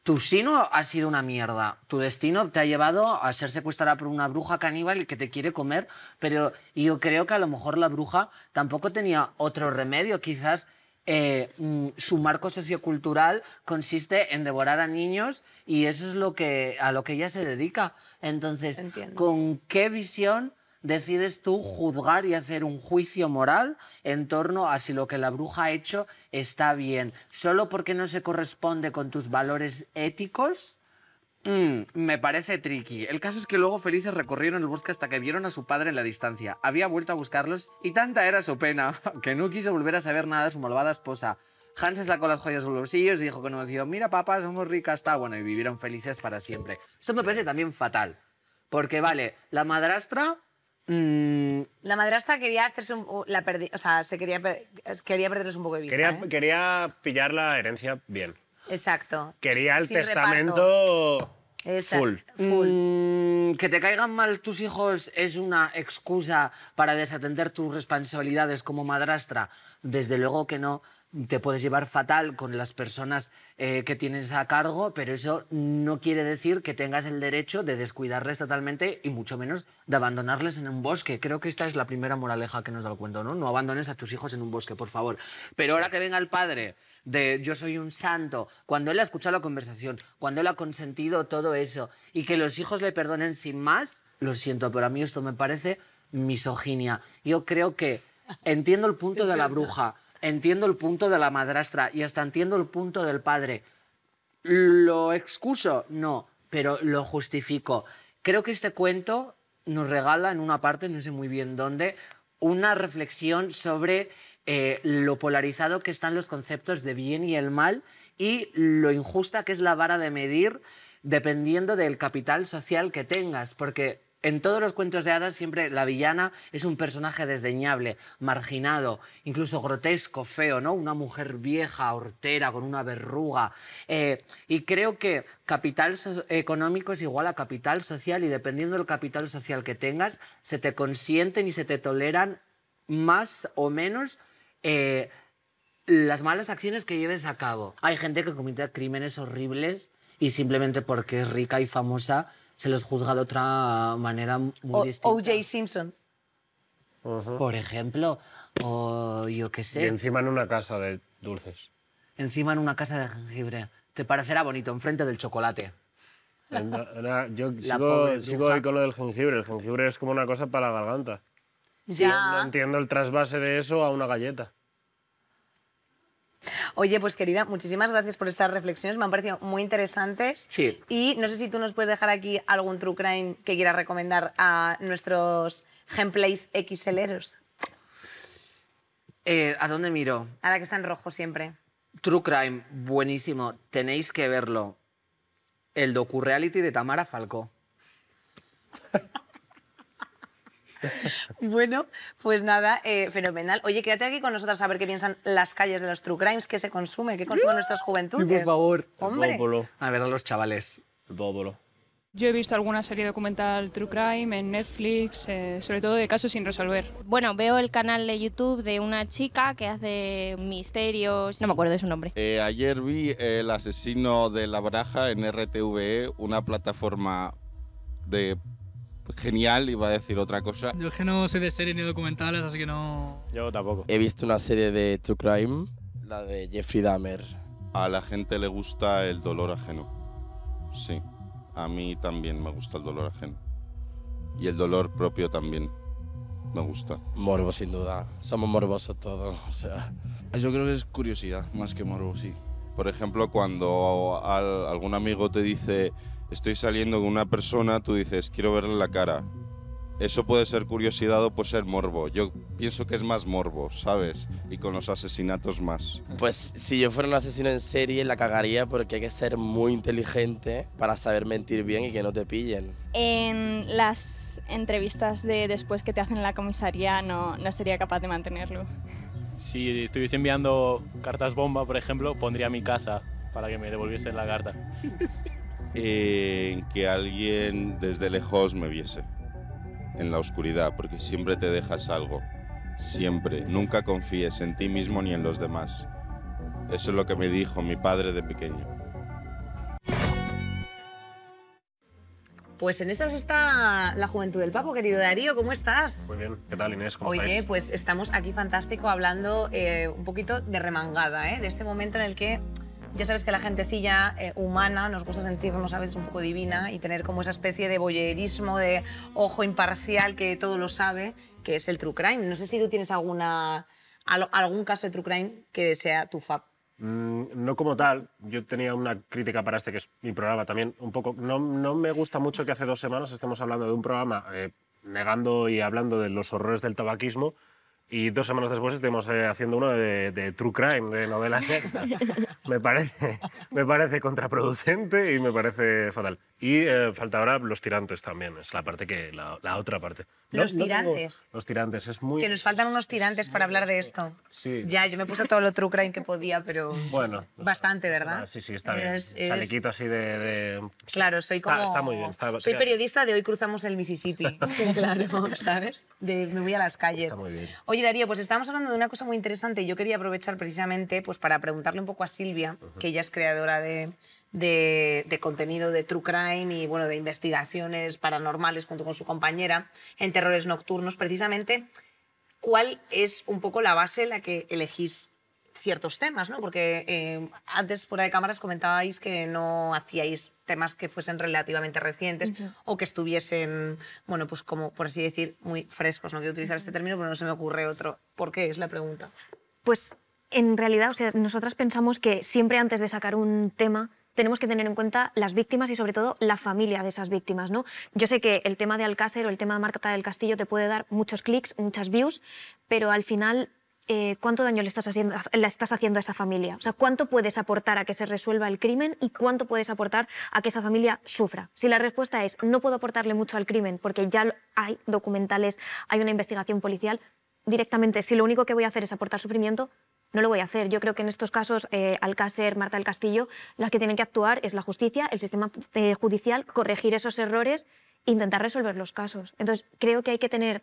Tu sino ha sido una mierda. Tu destino te ha llevado a ser secuestrada por una bruja caníbal que te quiere comer, pero yo creo que a lo mejor la bruja tampoco tenía otro remedio. Quizás su marco sociocultural consiste en devorar a niños y eso es a lo que ella se dedica. Entonces, Entiendo. ¿con qué visión decides tú juzgar y hacer un juicio moral en torno a si lo que la bruja ha hecho está bien? ¿Solo porque no se corresponde con tus valores éticos? Me parece tricky. El caso es que luego felices recorrieron el bosque hasta que vieron a su padre en la distancia. Había vuelto a buscarlos y tanta era su pena que no quiso volver a saber nada de su malvada esposa. Hans se sacó las joyas de los bolsillos y dijo que no, decía, mira papá, somos ricas, está bueno, y vivieron felices para siempre. Esto me parece también fatal, porque vale, la madrastra... La madrastra quería hacerse quería perderles un poco de vista. Quería pillar la herencia bien. Exacto. Quería el Sin testamento full. Que te caigan mal tus hijos es una excusa para desatender tus responsabilidades como madrastra. Desde luego que no. Te puedes llevar fatal con las personas que tienes a cargo, pero eso no quiere decir que tengas el derecho de descuidarles totalmente y mucho menos de abandonarles en un bosque. Creo que esta es la primera moraleja que nos da el cuento, ¿no? No abandones a tus hijos en un bosque, por favor. Pero ahora que venga el padre de yo soy un santo, cuando él ha escuchado la conversación, cuando él ha consentido todo eso y que los hijos le perdonen sin más, lo siento, pero a mí esto me parece misoginia. Yo creo que entiendo el punto de la bruja, entiendo el punto de la madrastra y hasta entiendo el punto del padre. ¿Lo excuso? No, pero lo justifico. Creo que este cuento nos regala en una parte, no sé muy bien dónde, una reflexión sobre lo polarizado que están los conceptos de bien y el mal y lo injusta que es la vara de medir dependiendo del capital social que tengas, porque en todos los cuentos de hadas siempre la villana es un personaje desdeñable, marginado, incluso grotesco, feo, ¿no? Una mujer vieja, hortera, con una verruga. Y creo que capital económico es igual a capital social y dependiendo del capital social que tengas, se te consienten y se te toleran más o menos las malas acciones que lleves a cabo. Hay gente que comete crímenes horribles y simplemente porque es rica y famosa se los juzga de otra manera muy distinta. O.J. Simpson. Por ejemplo, o yo qué sé. Y encima en una casa de dulces. Encima en una casa de jengibre. Te parecerá bonito, enfrente del chocolate. Yo sigo hoy con lo del jengibre. El jengibre es como una cosa para la garganta. Ya. No entiendo el trasvase de eso a una galleta. Oye, pues querida, muchísimas gracias por estas reflexiones, me han parecido muy interesantes. Sí. Y no sé si tú nos puedes dejar aquí algún true crime que quieras recomendar a nuestros gameplays XLeros. ¿A dónde miro? Ahora que está en rojo siempre. True crime, buenísimo. Tenéis que verlo. El docu-reality de Tamara Falcó. Bueno, pues nada, fenomenal. Oye, quédate aquí con nosotras a ver qué piensan las calles de los true crimes, qué se consume, qué consumen nuestras juventudes. Sí, por favor. Hombre. A ver a los chavales. El bóbolo. Yo he visto alguna serie documental True Crime en Netflix, sobre todo de casos sin resolver. Bueno, veo el canal de YouTube de una chica que hace misterios, no me acuerdo de su nombre. Ayer vi El asesino de la baraja en RTVE, una plataforma de... genial, iba a decir otra cosa. Yo es que no soy de series ni documentales, así que no... Yo tampoco. He visto una serie de True Crime, la de Jeffrey Dahmer. A la gente le gusta el dolor ajeno. Sí, a mí también me gusta el dolor ajeno. Y el dolor propio también me gusta. Morbo, sin duda. Somos morbosos todos, o sea... Yo creo que es curiosidad, más que morbo, sí. Por ejemplo, cuando algún amigo te dice... estoy saliendo con una persona, tú dices, quiero verle la cara. Eso puede ser curiosidad o puede ser morbo. Yo pienso que es más morbo, ¿sabes? Y con los asesinatos más. Pues si yo fuera un asesino en serie la cagaría porque hay que ser muy inteligente para saber mentir bien y que no te pillen. En las entrevistas de después que te hacen en la comisaría no sería capaz de mantenerlo. Si estuviese enviando cartas bomba, por ejemplo, pondría mi casa para que me devolviesen la carta. Que alguien desde lejos me viese en la oscuridad, porque siempre te dejas algo, siempre, nunca confíes en ti mismo ni en los demás. Eso es lo que me dijo mi padre de pequeño. Pues en esas está la juventud del Papo, querido Darío, ¿cómo estás? Muy bien, ¿qué tal, Inés? ¿Cómo Oye, estáis? pues estamos aquí fantástico hablando un poquito de remangada, de este momento en el que ya sabes que la gentecilla humana nos gusta sentirnos a veces un poco divina y tener como esa especie de voyerismo, de ojo imparcial que todo lo sabe, que es el true crime. No sé si tú tienes algún caso de true crime que sea tu fab. No como tal, yo tenía una crítica para este, que es mi programa también, un poco. No me gusta mucho que hace 2 semanas estemos hablando de un programa negando y hablando de los horrores del tabaquismo y 2 semanas después estemos haciendo uno de true crime, de novelas negras. me parece contraproducente y me parece fatal. Y falta ahora los tirantes también, es la parte que la otra parte. Los tirantes. Los tirantes, es muy... Que nos faltan unos tirantes para hablar de esto. Sí. Ya, yo me puse todo lo true crime que podía, pero bueno, bastante, ¿verdad? Sí, está bien. Chalequito así de... Claro, soy como... Está muy bien. Soy periodista de Hoy cruzamos el Mississippi. Claro, ¿sabes? Me voy a las calles. Está muy bien. Oye, Darío, pues estábamos hablando de una cosa muy interesante y yo quería aprovechar precisamente pues, para preguntarle un poco a Silvia, que ella es creadora de contenido de true crime y bueno, de investigaciones paranormales junto con su compañera en Terrores Nocturnos, precisamente cuál es un poco la base en la que elegís ciertos temas, ¿no? Porque antes fuera de cámaras comentabais que no hacíais temas que fuesen relativamente recientes o que estuviesen, bueno, pues como por así decir, muy frescos. No quiero utilizar este término, pero no se me ocurre otro. ¿Por qué? Es la pregunta. Pues en realidad, o sea, nosotras pensamos que siempre antes de sacar un tema tenemos que tener en cuenta las víctimas y sobre todo la familia de esas víctimas, ¿no? Yo sé que el tema de Alcácer o el tema de Marta del Castillo te puede dar muchos clics, muchas views, pero al final ¿cuánto daño le estás haciendo a esa familia? O sea, ¿cuánto puedes aportar a que se resuelva el crimen y cuánto puedes aportar a que esa familia sufra? Si la respuesta es no puedo aportarle mucho al crimen porque ya hay documentales, hay una investigación policial, directamente, si lo único que voy a hacer es aportar sufrimiento, no lo voy a hacer. Yo creo que en estos casos, Alcácer, Marta del Castillo, las que tienen que actuar es la justicia, el sistema judicial, corregir esos errores e intentar resolver los casos. Entonces, creo que hay que tener,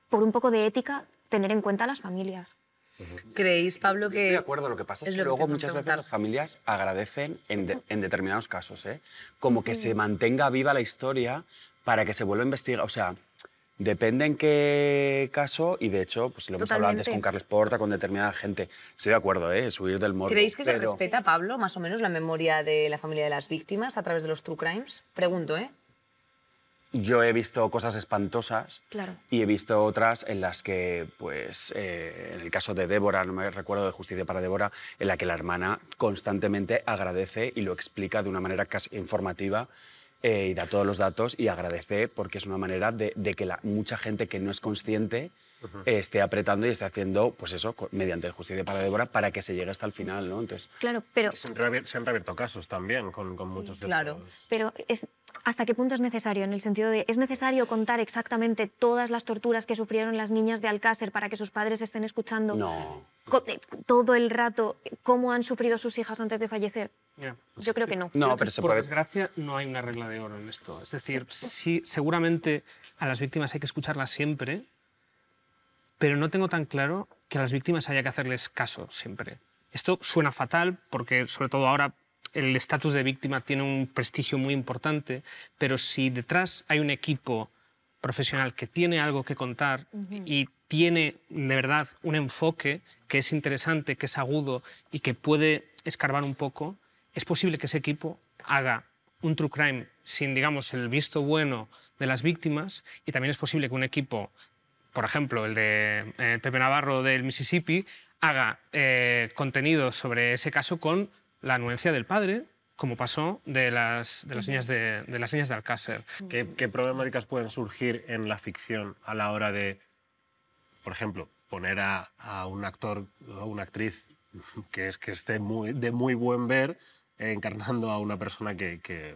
por un poco de ética, tener en cuenta a las familias. ¿Creéis, Pablo, que...? Estoy de acuerdo, lo que pasa es que luego muchas veces las familias agradecen en determinados casos, como que se mantenga viva la historia para que se vuelva a investigar. O sea, depende en qué caso, y de hecho, pues lo hemos hablado antes con Carles Porta, con determinada gente. Estoy de acuerdo, es huir del morbo. ¿Creéis que se respeta, Pablo, más o menos la memoria de la familia de las víctimas a través de los true crimes? Pregunto, ¿eh? Yo he visto cosas espantosas claro. Y he visto otras en las que, pues, en el caso de Débora, no me recuerdo, de Justicia para Débora, en la que la hermana constantemente agradece y lo explica de una manera casi informativa y da todos los datos y agradece porque es una manera de que mucha gente que no es consciente esté apretando y esté haciendo, pues eso, mediante el Justicia para Débora, para que se llegue hasta el final, ¿no? Entonces, claro, pero... Se han reabierto casos también con muchos de estos. Pero ¿hasta qué punto es necesario? En el sentido de, ¿es necesario contar exactamente todas las torturas que sufrieron las niñas de Alcácer para que sus padres estén escuchando todo el rato cómo han sufrido sus hijas antes de fallecer? Yeah. Yo creo que no. No, pero por desgracia no hay una regla de oro en esto. Es decir, sí, seguramente a las víctimas hay que escucharlas siempre, pero no tengo tan claro que a las víctimas haya que hacerles caso siempre. Esto suena fatal porque, sobre todo ahora, el estatus de víctima tiene un prestigio muy importante, pero si detrás hay un equipo profesional que tiene algo que contar y tiene de verdad un enfoque que es interesante, que es agudo y que puede escarbar un poco, es posible que ese equipo haga un true crime sin, digamos, el visto bueno de las víctimas, y también es posible que un equipo, por ejemplo, el de Pepe Navarro del Mississippi, haga contenido sobre ese caso con la anuencia del padre, como pasó de las niñas de Alcácer. ¿Qué problemáticas pueden surgir en la ficción a la hora de, por ejemplo, poner a un actor o una actriz que esté de muy buen ver encarnando a una persona que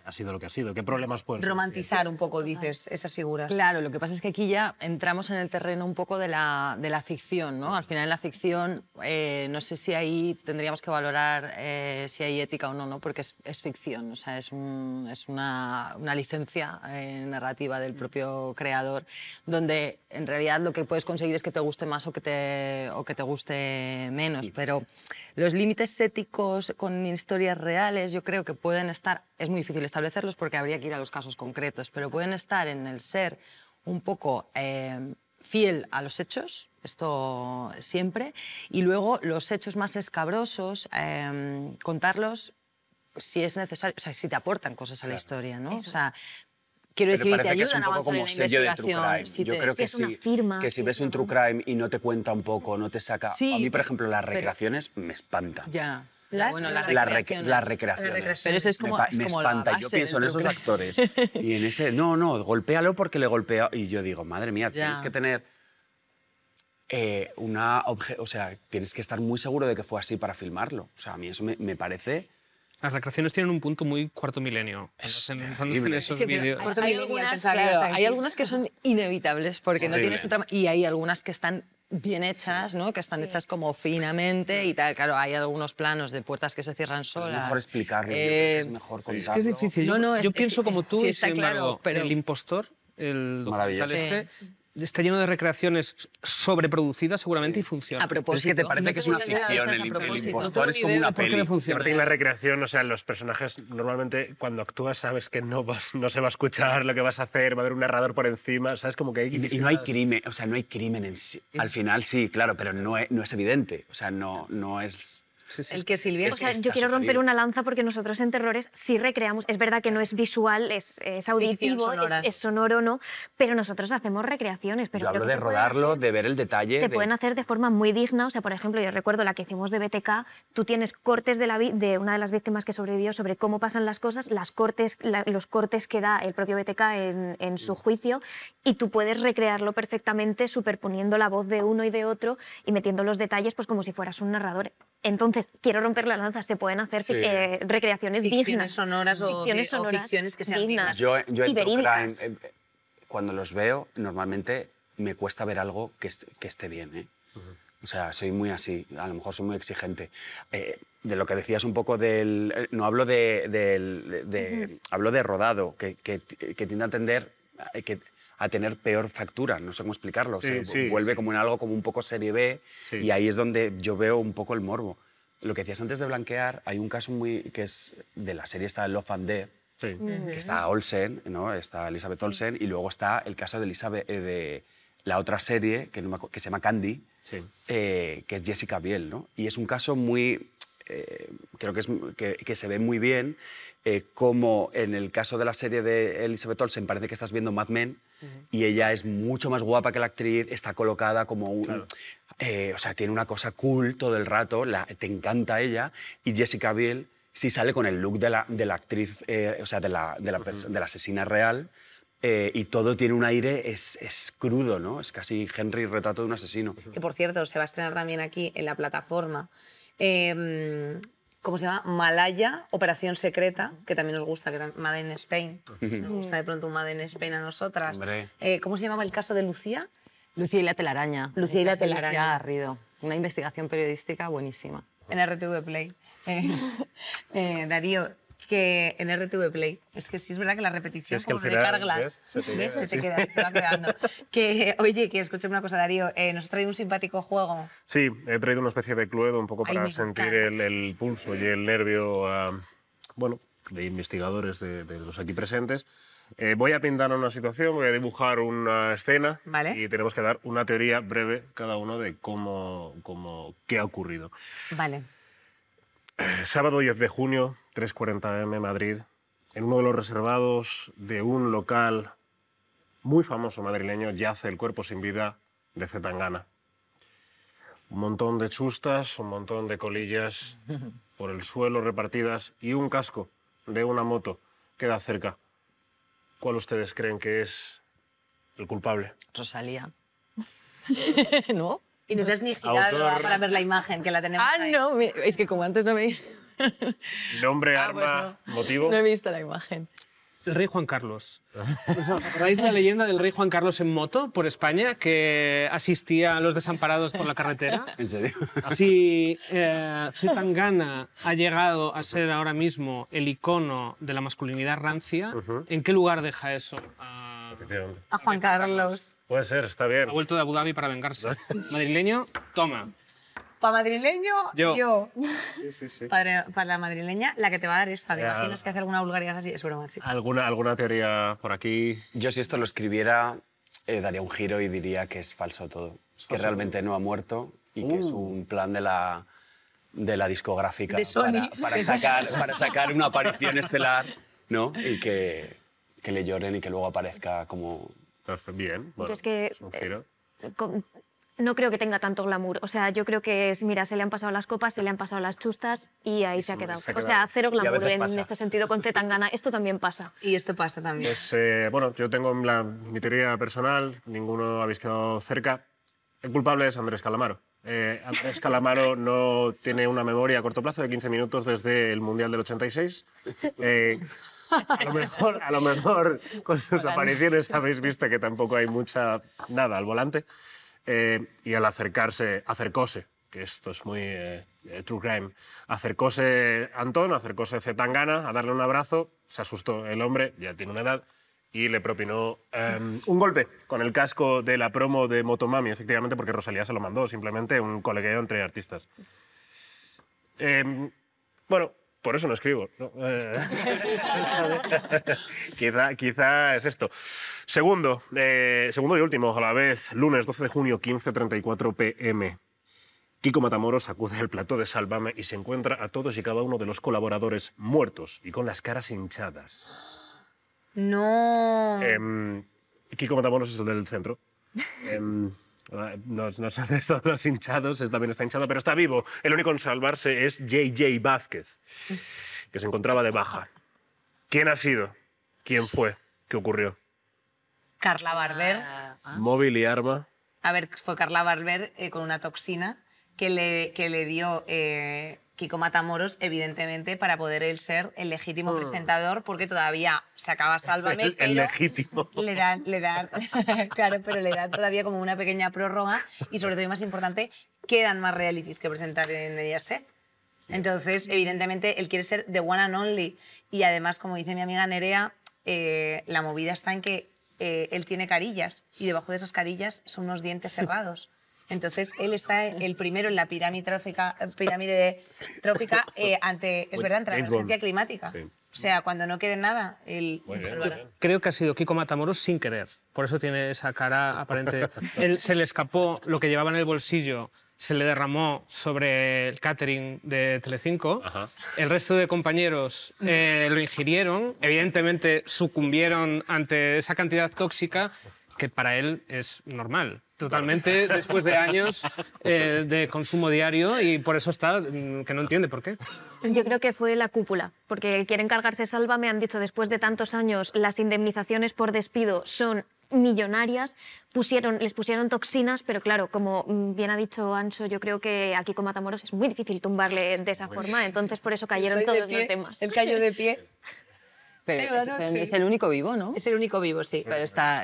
ha sido lo que ha sido? ¿Qué problemas pueden surgir? Romantizar un poco, dices, esas figuras. Claro, lo que pasa es que aquí ya entramos en el terreno un poco de la ficción, ¿no? Al final en la ficción no sé si ahí tendríamos que valorar si hay ética o no, ¿no? Porque es ficción, o sea, es una licencia narrativa del propio creador, donde en realidad lo que puedes conseguir es que te guste más o que te guste menos, pero los límites éticos con historias historias reales, yo creo que pueden estar, es muy difícil establecerlos porque habría que ir a los casos concretos, pero pueden estar en el ser un poco fiel a los hechos, esto siempre, y luego los hechos más escabrosos, contarlos si es necesario, o sea, si te aportan cosas a la historia, ¿no? O sea, quiero decir, te ayudan a avanzar en la investigación. Yo creo que si ves un true crime y no te cuenta un poco, no te saca... Sí, a mí, por ejemplo, las recreaciones me espantan. Ya. Las recreaciones. Pero eso es como, me espanta. Yo pienso en esos actores y en ese, no, golpéalo porque le golpea. Y yo digo, madre mía, tienes que tener o sea, tienes que estar muy seguro de que fue así para filmarlo. O sea, a mí eso me parece... Las recreaciones tienen un punto muy cuarto milenio. En esos vídeos. Hay algunas que son inevitables porque no tienes otra... Y hay algunas que están bien hechas, ¿no? Que están hechas como finamente y tal. Claro, hay algunos planos de puertas que se cierran solas. Es mejor explicarlo, es mejor contarlo. Es que es difícil. Yo pienso como tú, y sin embargo, pero... El impostor, el documental está lleno de recreaciones sobreproducidas seguramente y funciona. A propósito. Es que te parece que es una ficción, el impostor es como una peli. Aparte en la recreación, o sea, los personajes normalmente cuando actúas sabes que no se va a escuchar lo que vas a hacer, va a haber un narrador por encima, sabes como que hay... Y no hay crimen, o sea, no hay crimen en sí. Al final sí, claro, pero no es evidente, o sea, no es... El que Silvia... O sea, yo quiero romper una lanza porque nosotros en Terrores sí recreamos. Es verdad que no es visual, es auditivo, es sonoro, ¿no? Pero nosotros hacemos recreaciones. Pero yo hablo de rodarlo, de ver el detalle. Se pueden hacer de forma muy digna. O sea, por ejemplo, yo recuerdo la que hicimos de BTK, tú tienes cortes de una de las víctimas que sobrevivió sobre cómo pasan las cosas, los cortes que da el propio BTK en su juicio, y tú puedes recrearlo perfectamente superponiendo la voz de uno y de otro y metiendo los detalles pues como si fueras un narrador. Entonces, quiero romper la lanza, se pueden hacer recreaciones dignas. Sonoras o ficciones que sean dignas. Yo en y verídicas. True Crime, cuando los veo, normalmente me cuesta ver algo que esté bien, ¿eh? O sea, soy muy así, a lo mejor soy muy exigente. De lo que decías un poco del... No hablo hablo de rodado, que tiende a tender... a tener peor factura, no sé cómo explicarlo. Vuelve como en algo como un poco serie B y ahí es donde yo veo un poco el morbo. Lo que decías antes de blanquear, hay un caso que es de la serie está Love and Death, que está Olsen, ¿no? Está Elizabeth Olsen, y luego está el caso de de la otra serie que se llama Candy, que es Jessica Biel, ¿no? Y es un caso muy... creo que se ve muy bien como en el caso de la serie de Elizabeth Olsen parece que estás viendo Mad Men y ella es mucho más guapa que la actriz, está colocada como un... o sea, tiene una cosa cool todo el rato, te encanta ella, y Jessica Biel sí sale con el look de la actriz, o sea, de la asesina real, y todo tiene un aire, es crudo, ¿no? Es casi Henry, retrato de un asesino. Que, por cierto, se va a estrenar también aquí en la plataforma. ¿Cómo se llama? Malaya, Operación Secreta, que también nos gusta, que Made in Spain. Nos gusta de pronto un Made in Spain a nosotras. ¿Cómo se llamaba el caso de Lucía? Lucía y la telaraña. Lucía y la telaraña. Lucía Garrido. Una investigación periodística buenísima. En RTV Play. Darío, que en RTV Play. Es que sí es verdad que la repetición como de Carglass se te va quedando. Oye, que escuché una cosa, Darío, nos trae un simpático juego. Sí, he traído una especie de Cluedo un poco para sentir el pulso y el nervio bueno, de investigadores de los aquí presentes. Voy a pintar una situación, voy a dibujar una escena y tenemos que dar una teoría breve cada uno de qué ha ocurrido. Vale. Sábado 10 de junio, 3:40 am, Madrid, en uno de los reservados de un local muy famoso madrileño, yace el cuerpo sin vida de Zetangana. Un montón de chustas, un montón de colillas por el suelo repartidas y un casco de una moto queda cerca. ¿Cuál ustedes creen que es el culpable? Rosalía. ¿No? Y no te has ni girado para ver la imagen, que la tenemos ahí. No, es que como antes no me... Nombre, arma, motivo... No he visto la imagen. El rey Juan Carlos. ¿Os acordáis de la leyenda del rey Juan Carlos en moto por España, que asistía a los desamparados por la carretera? ¿En serio? Si Zetangana ha llegado a ser ahora mismo el icono de la masculinidad rancia, ¿en qué lugar deja eso a Juan Carlos? Puede ser, está bien. Ha vuelto de Abu Dhabi para vengarse. Madrileño, toma. Para madrileño, yo. Sí. Para la madrileña, la que te va a dar esta. ¿Te imaginas que hace alguna vulgaridad así? Es broma, chico. ¿Alguna teoría por aquí? Yo si esto lo escribiera, daría un giro y diría que es falso todo. Que realmente no ha muerto y que es un plan de la discográfica de Sony. para sacar una aparición estelar, ¿no? Y que le lloren y que luego aparezca como... Perfecto, bien. Bueno, es que es un giro. No creo que tenga tanto glamour. O sea, yo creo que mira, se le han pasado las copas, se le han pasado las chustas y ahí se ha quedado. O sea, cero glamour en este sentido con Zetangana. Esto también pasa. Y esto pasa también. Pues bueno, yo tengo mi teoría personal, ninguno habéis quedado cerca. El culpable es Andrés Calamaro. Andrés Calamaro no tiene una memoria a corto plazo de 15 minutos desde el Mundial del 86. A lo mejor con sus apariciones habéis visto que tampoco hay nada al volante. Y al acercóse, que esto es muy true crime, acercóse Antón, acercóse Zetangana a darle un abrazo, se asustó el hombre, ya tiene una edad, y le propinó un golpe con el casco de la promo de Motomami, efectivamente, porque Rosalía se lo mandó, simplemente un colegueo entre artistas. Bueno, por eso no escribo, ¿no? quizá es esto. Segundo y último, a la vez, lunes 12 de junio, 15:34 p.m. Kiko Matamoros acude al plató de Sálvame y se encuentra a todos y cada uno de los colaboradores muertos y con las caras hinchadas. No. Kiko Matamoros es el del centro. No son estos los hinchados, también está hinchado, pero está vivo. El único en salvarse es JJ Vázquez, que se encontraba de baja. ¿Quién ha sido? ¿Quién fue? ¿Qué ocurrió? Carla Barber. Móvil y arma. A ver, fue Carla Barber con una toxina que le dio Kiko Matamoros, evidentemente, para poder él ser el legítimo presentador, porque todavía sacaba Sálvame, pero el legítimo. Le dan claro, pero le dan todavía como una pequeña prórroga y, sobre todo y más importante, quedan más realities que presentar en Mediaset. Entonces, evidentemente, él quiere ser the one and only. Y además, como dice mi amiga Nerea, la movida está en que él tiene carillas y debajo de esas carillas son unos dientes cerrados. Entonces, él está el primero en la pirámide trófica ante la emergencia climática. Sí. O sea, cuando no quede nada, él salvará. Creo que ha sido Kiko Matamoros sin querer. Por eso tiene esa cara aparente. Él se le escapó lo que llevaba en el bolsillo, se le derramó sobre el catering de Telecinco. Ajá. El resto de compañeros lo ingirieron. Evidentemente, sucumbieron ante esa cantidad tóxica que para él es normal. Totalmente, después de años de consumo diario, y por eso está, que no entiende por qué. Yo creo que fue la cúpula, porque quieren cargarse Sálvame, han dicho después de tantos años las indemnizaciones por despido son millonarias, les pusieron toxinas, pero claro, como bien ha dicho Anso, yo creo que a Kiko Matamoros es muy difícil tumbarle de esa forma, entonces por eso cayeron todos los demás. Él cayó de pie. Pero es el único vivo, ¿no? Es el único vivo, sí. Pero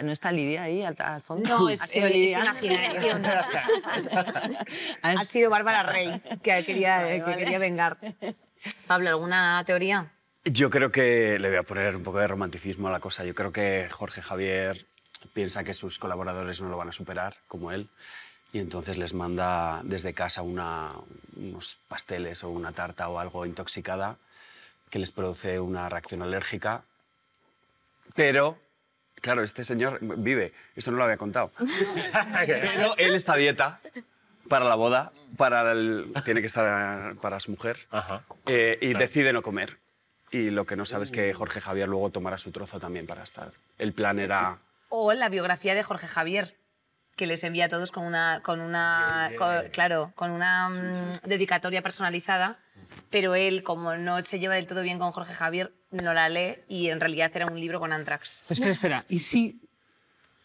¿no está Lidia ahí al fondo? No, es imaginario. Ha sido Bárbara Rey, que quería vengar. Pablo, ¿alguna teoría? Yo creo que le voy a poner un poco de romanticismo a la cosa. Yo creo que Jorge Javier piensa que sus colaboradores no lo van a superar, como él, y entonces les manda desde casa unos pasteles o una tarta o algo intoxicada que les produce una reacción alérgica. Pero, claro, este señor vive, eso no lo había contado. Pero él está a dieta para la boda, tiene que estar para su mujer, y decide no comer. Y lo que no sabe es que Jorge Javier luego tomará su trozo también para estar. El plan era... O la biografía de Jorge Javier, que les envía a todos con una dedicatoria personalizada, pero él, como no se lleva del todo bien con Jorge Javier, no la lee y en realidad era un libro con Antrax. Espera, ¿y si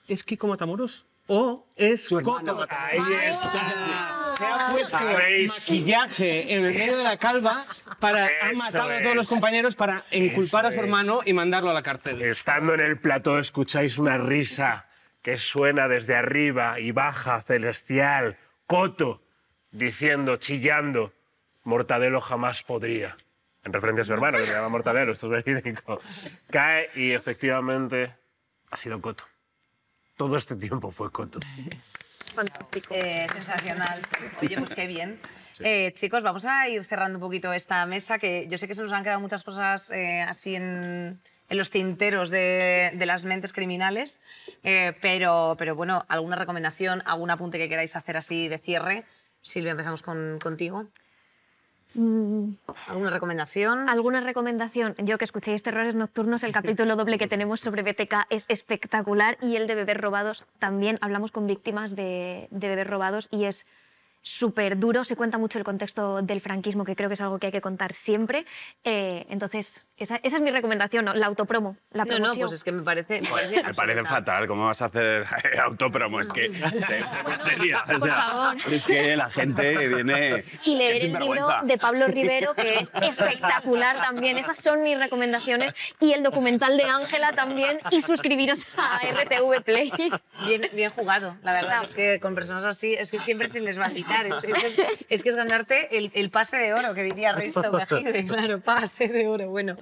es Kiko Matamoros o es Coto? Ahí está. Se ha puesto maquillaje en el medio de la calva ha matado a todos los compañeros para inculpar a su hermano y mandarlo a la cárcel. Estando en el plató escucháis una risa que suena desde arriba y baja, celestial. Coto, diciendo, chillando, Mortadelo jamás podría. En referencia a su hermano, que se llama Mortadelo, esto es verídico. Cae y efectivamente ha sido Coto. Todo este tiempo fue Coto. Fantástico. Sensacional. Oye, pues qué bien. Chicos, vamos a ir cerrando un poquito esta mesa, que yo sé que se nos han quedado muchas cosas así en los tinteros de las mentes criminales, pero bueno, ¿alguna recomendación, algún apunte que queráis hacer así de cierre? Silvia, empezamos contigo. ¿Alguna recomendación? ¿Alguna recomendación? Yo que escuchéis Terrores Nocturnos, el capítulo doble que tenemos sobre BTK es espectacular, y el de bebés robados también. Hablamos con víctimas de bebés robados y es súper duro. Se cuenta mucho el contexto del franquismo, que creo que es algo que hay que contar siempre. Entonces, esa es mi recomendación, ¿no? La autopromo, la promoción. No, pues es que me parece me parece fatal. ¿Cómo vas a hacer autopromo? Es que, en serio, o sea, favor. es que la gente viene... Y leer el libro de Pablo Rivero, que es espectacular también. Esas son mis recomendaciones. Y el documental de Ángela también. Y suscribiros a RTV Play. Bien jugado, la verdad. Es que con personas así, es que siempre se les va a quitar. Es que es ganarte el pase de oro, que diría Risto Mejide. Claro, pase de oro. Bueno,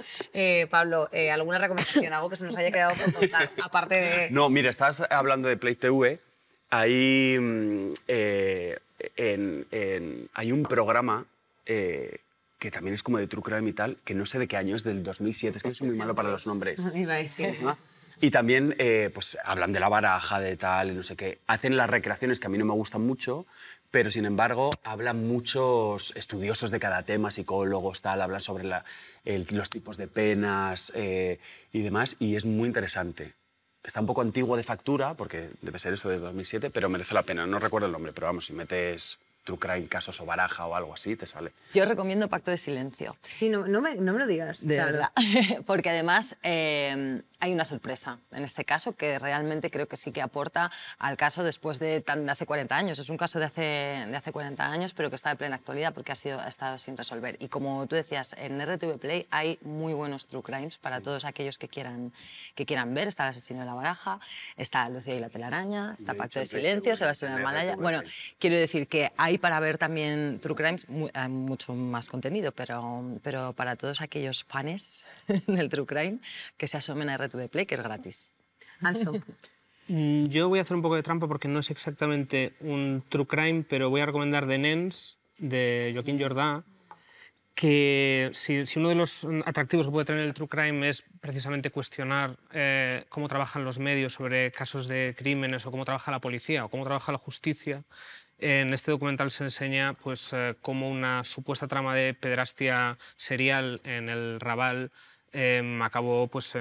Pablo, ¿alguna recomendación? Algo que se nos haya quedado por contar, aparte de... No, mira, estás hablando de Play TV. Ahí hay un programa que también es como de True Crime y tal, que no sé de qué año, es del 2007. Es que no soy muy malo para los nombres. Iba a decir. Y también pues, hablan de la baraja, de tal, y no sé qué. Hacen las recreaciones que a mí no me gustan mucho, pero sin embargo hablan muchos estudiosos de cada tema, psicólogos, tal, hablan sobre los tipos de penas y demás, y es muy interesante. Está un poco antiguo de factura, porque debe ser eso de 2007, pero merece la pena. No recuerdo el nombre, pero vamos, si metes True Crime, casos o baraja o algo así, te sale. Yo recomiendo Pacto de Silencio. Sí, no me lo digas. De verdad. Porque además hay una sorpresa en este caso que realmente creo que sí que aporta al caso después de hace 40 años. Es un caso de hace 40 años, pero que está de plena actualidad porque ha estado sin resolver. Y como tú decías, en RTV Play hay muy buenos True Crimes para todos aquellos que quieran ver. Está El asesino de la baraja, está Lucía y la telaraña, está Pacto de Silencio, Sebastián Hermalaya. Bueno, quiero decir que hay para ver también True Crimes mucho más contenido, pero para todos aquellos fans del True Crime que se asomen a RTV Play, que es gratis. Anso. Yo voy a hacer un poco de trampa porque no es exactamente un True Crime, pero voy a recomendar The Nens, de Joaquín Jordà, que si uno de los atractivos que puede tener el True Crime es precisamente cuestionar cómo trabajan los medios sobre casos de crímenes, o cómo trabaja la policía, o cómo trabaja la justicia, en este documental se enseña pues, cómo una supuesta trama de pederastia serial en el Raval acabó pues,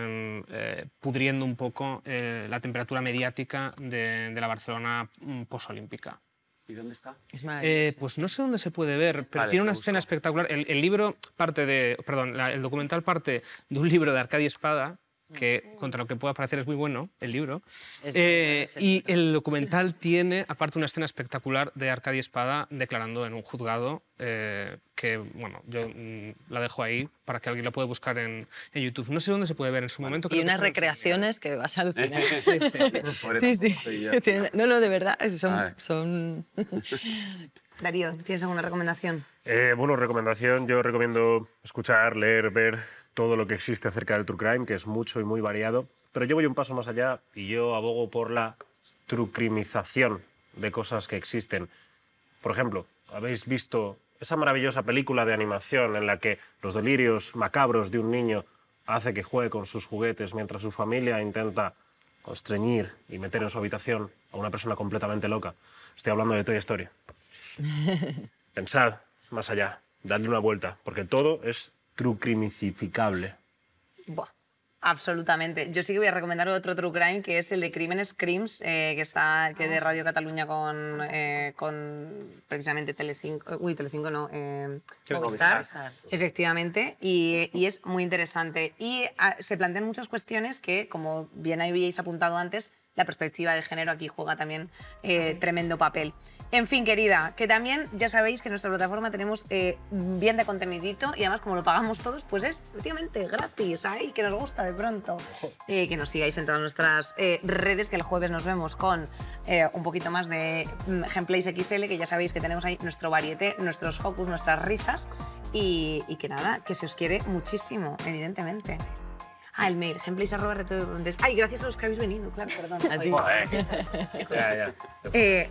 pudriendo un poco la temperatura mediática de la Barcelona posolímpica. ¿Y dónde está? Pues no sé dónde se puede ver, pero tiene una escena espectacular. El documental parte de un libro de Arcadi Espada, que contra lo que pueda parecer es muy bueno, el libro. Y el documental tiene, aparte, una escena espectacular de Arcadi Espada declarando en un juzgado, que, bueno, yo la dejo ahí para que alguien la pueda buscar en YouTube. No sé dónde se puede ver en su momento. Y unas recreaciones que vas a alucinar. Sí. No, de verdad, son... Darío, ¿tienes alguna recomendación? Bueno, recomendación, yo recomiendo escuchar, leer, ver todo lo que existe acerca del True Crime, que es mucho y muy variado, pero yo voy un paso más allá y yo abogo por la trucrimización de cosas que existen. Por ejemplo, ¿habéis visto esa maravillosa película de animación en la que los delirios macabros de un niño hace que juegue con sus juguetes mientras su familia intenta estreñir y meter en su habitación a una persona completamente loca? Estoy hablando de Toy Story. Pensad más allá, dadle una vuelta, porque todo es trucrimificable. Buah, absolutamente. Yo sí que voy a recomendar otro True Crime, que es el de Crímenes Crims, que está de Radio Cataluña con precisamente Telecinco, no, Movistar, efectivamente, y es muy interesante. Y se plantean muchas cuestiones que, como bien habíais apuntado antes, la perspectiva de género aquí juega también tremendo papel. En fin, querida, que también ya sabéis que en nuestra plataforma tenemos bien de contenidito, y además como lo pagamos todos, pues es efectivamente gratis, ahí, que nos gusta de pronto. Que nos sigáis en todas nuestras redes, que el jueves nos vemos con un poquito más de Gameplays XL, que ya sabéis que tenemos ahí nuestro varieté, nuestros focus, nuestras risas, y que nada, que se os quiere muchísimo, evidentemente. Ah, el mail, gameplays@rtv.es. Ay, gracias a los que habéis venido, claro, perdón. Joder. Estas cosas, chicos. Ya. Que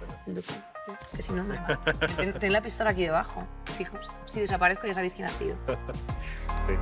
si no, ten la pistola aquí debajo, chicos. Si desaparezco ya sabéis quién ha sido. Sí.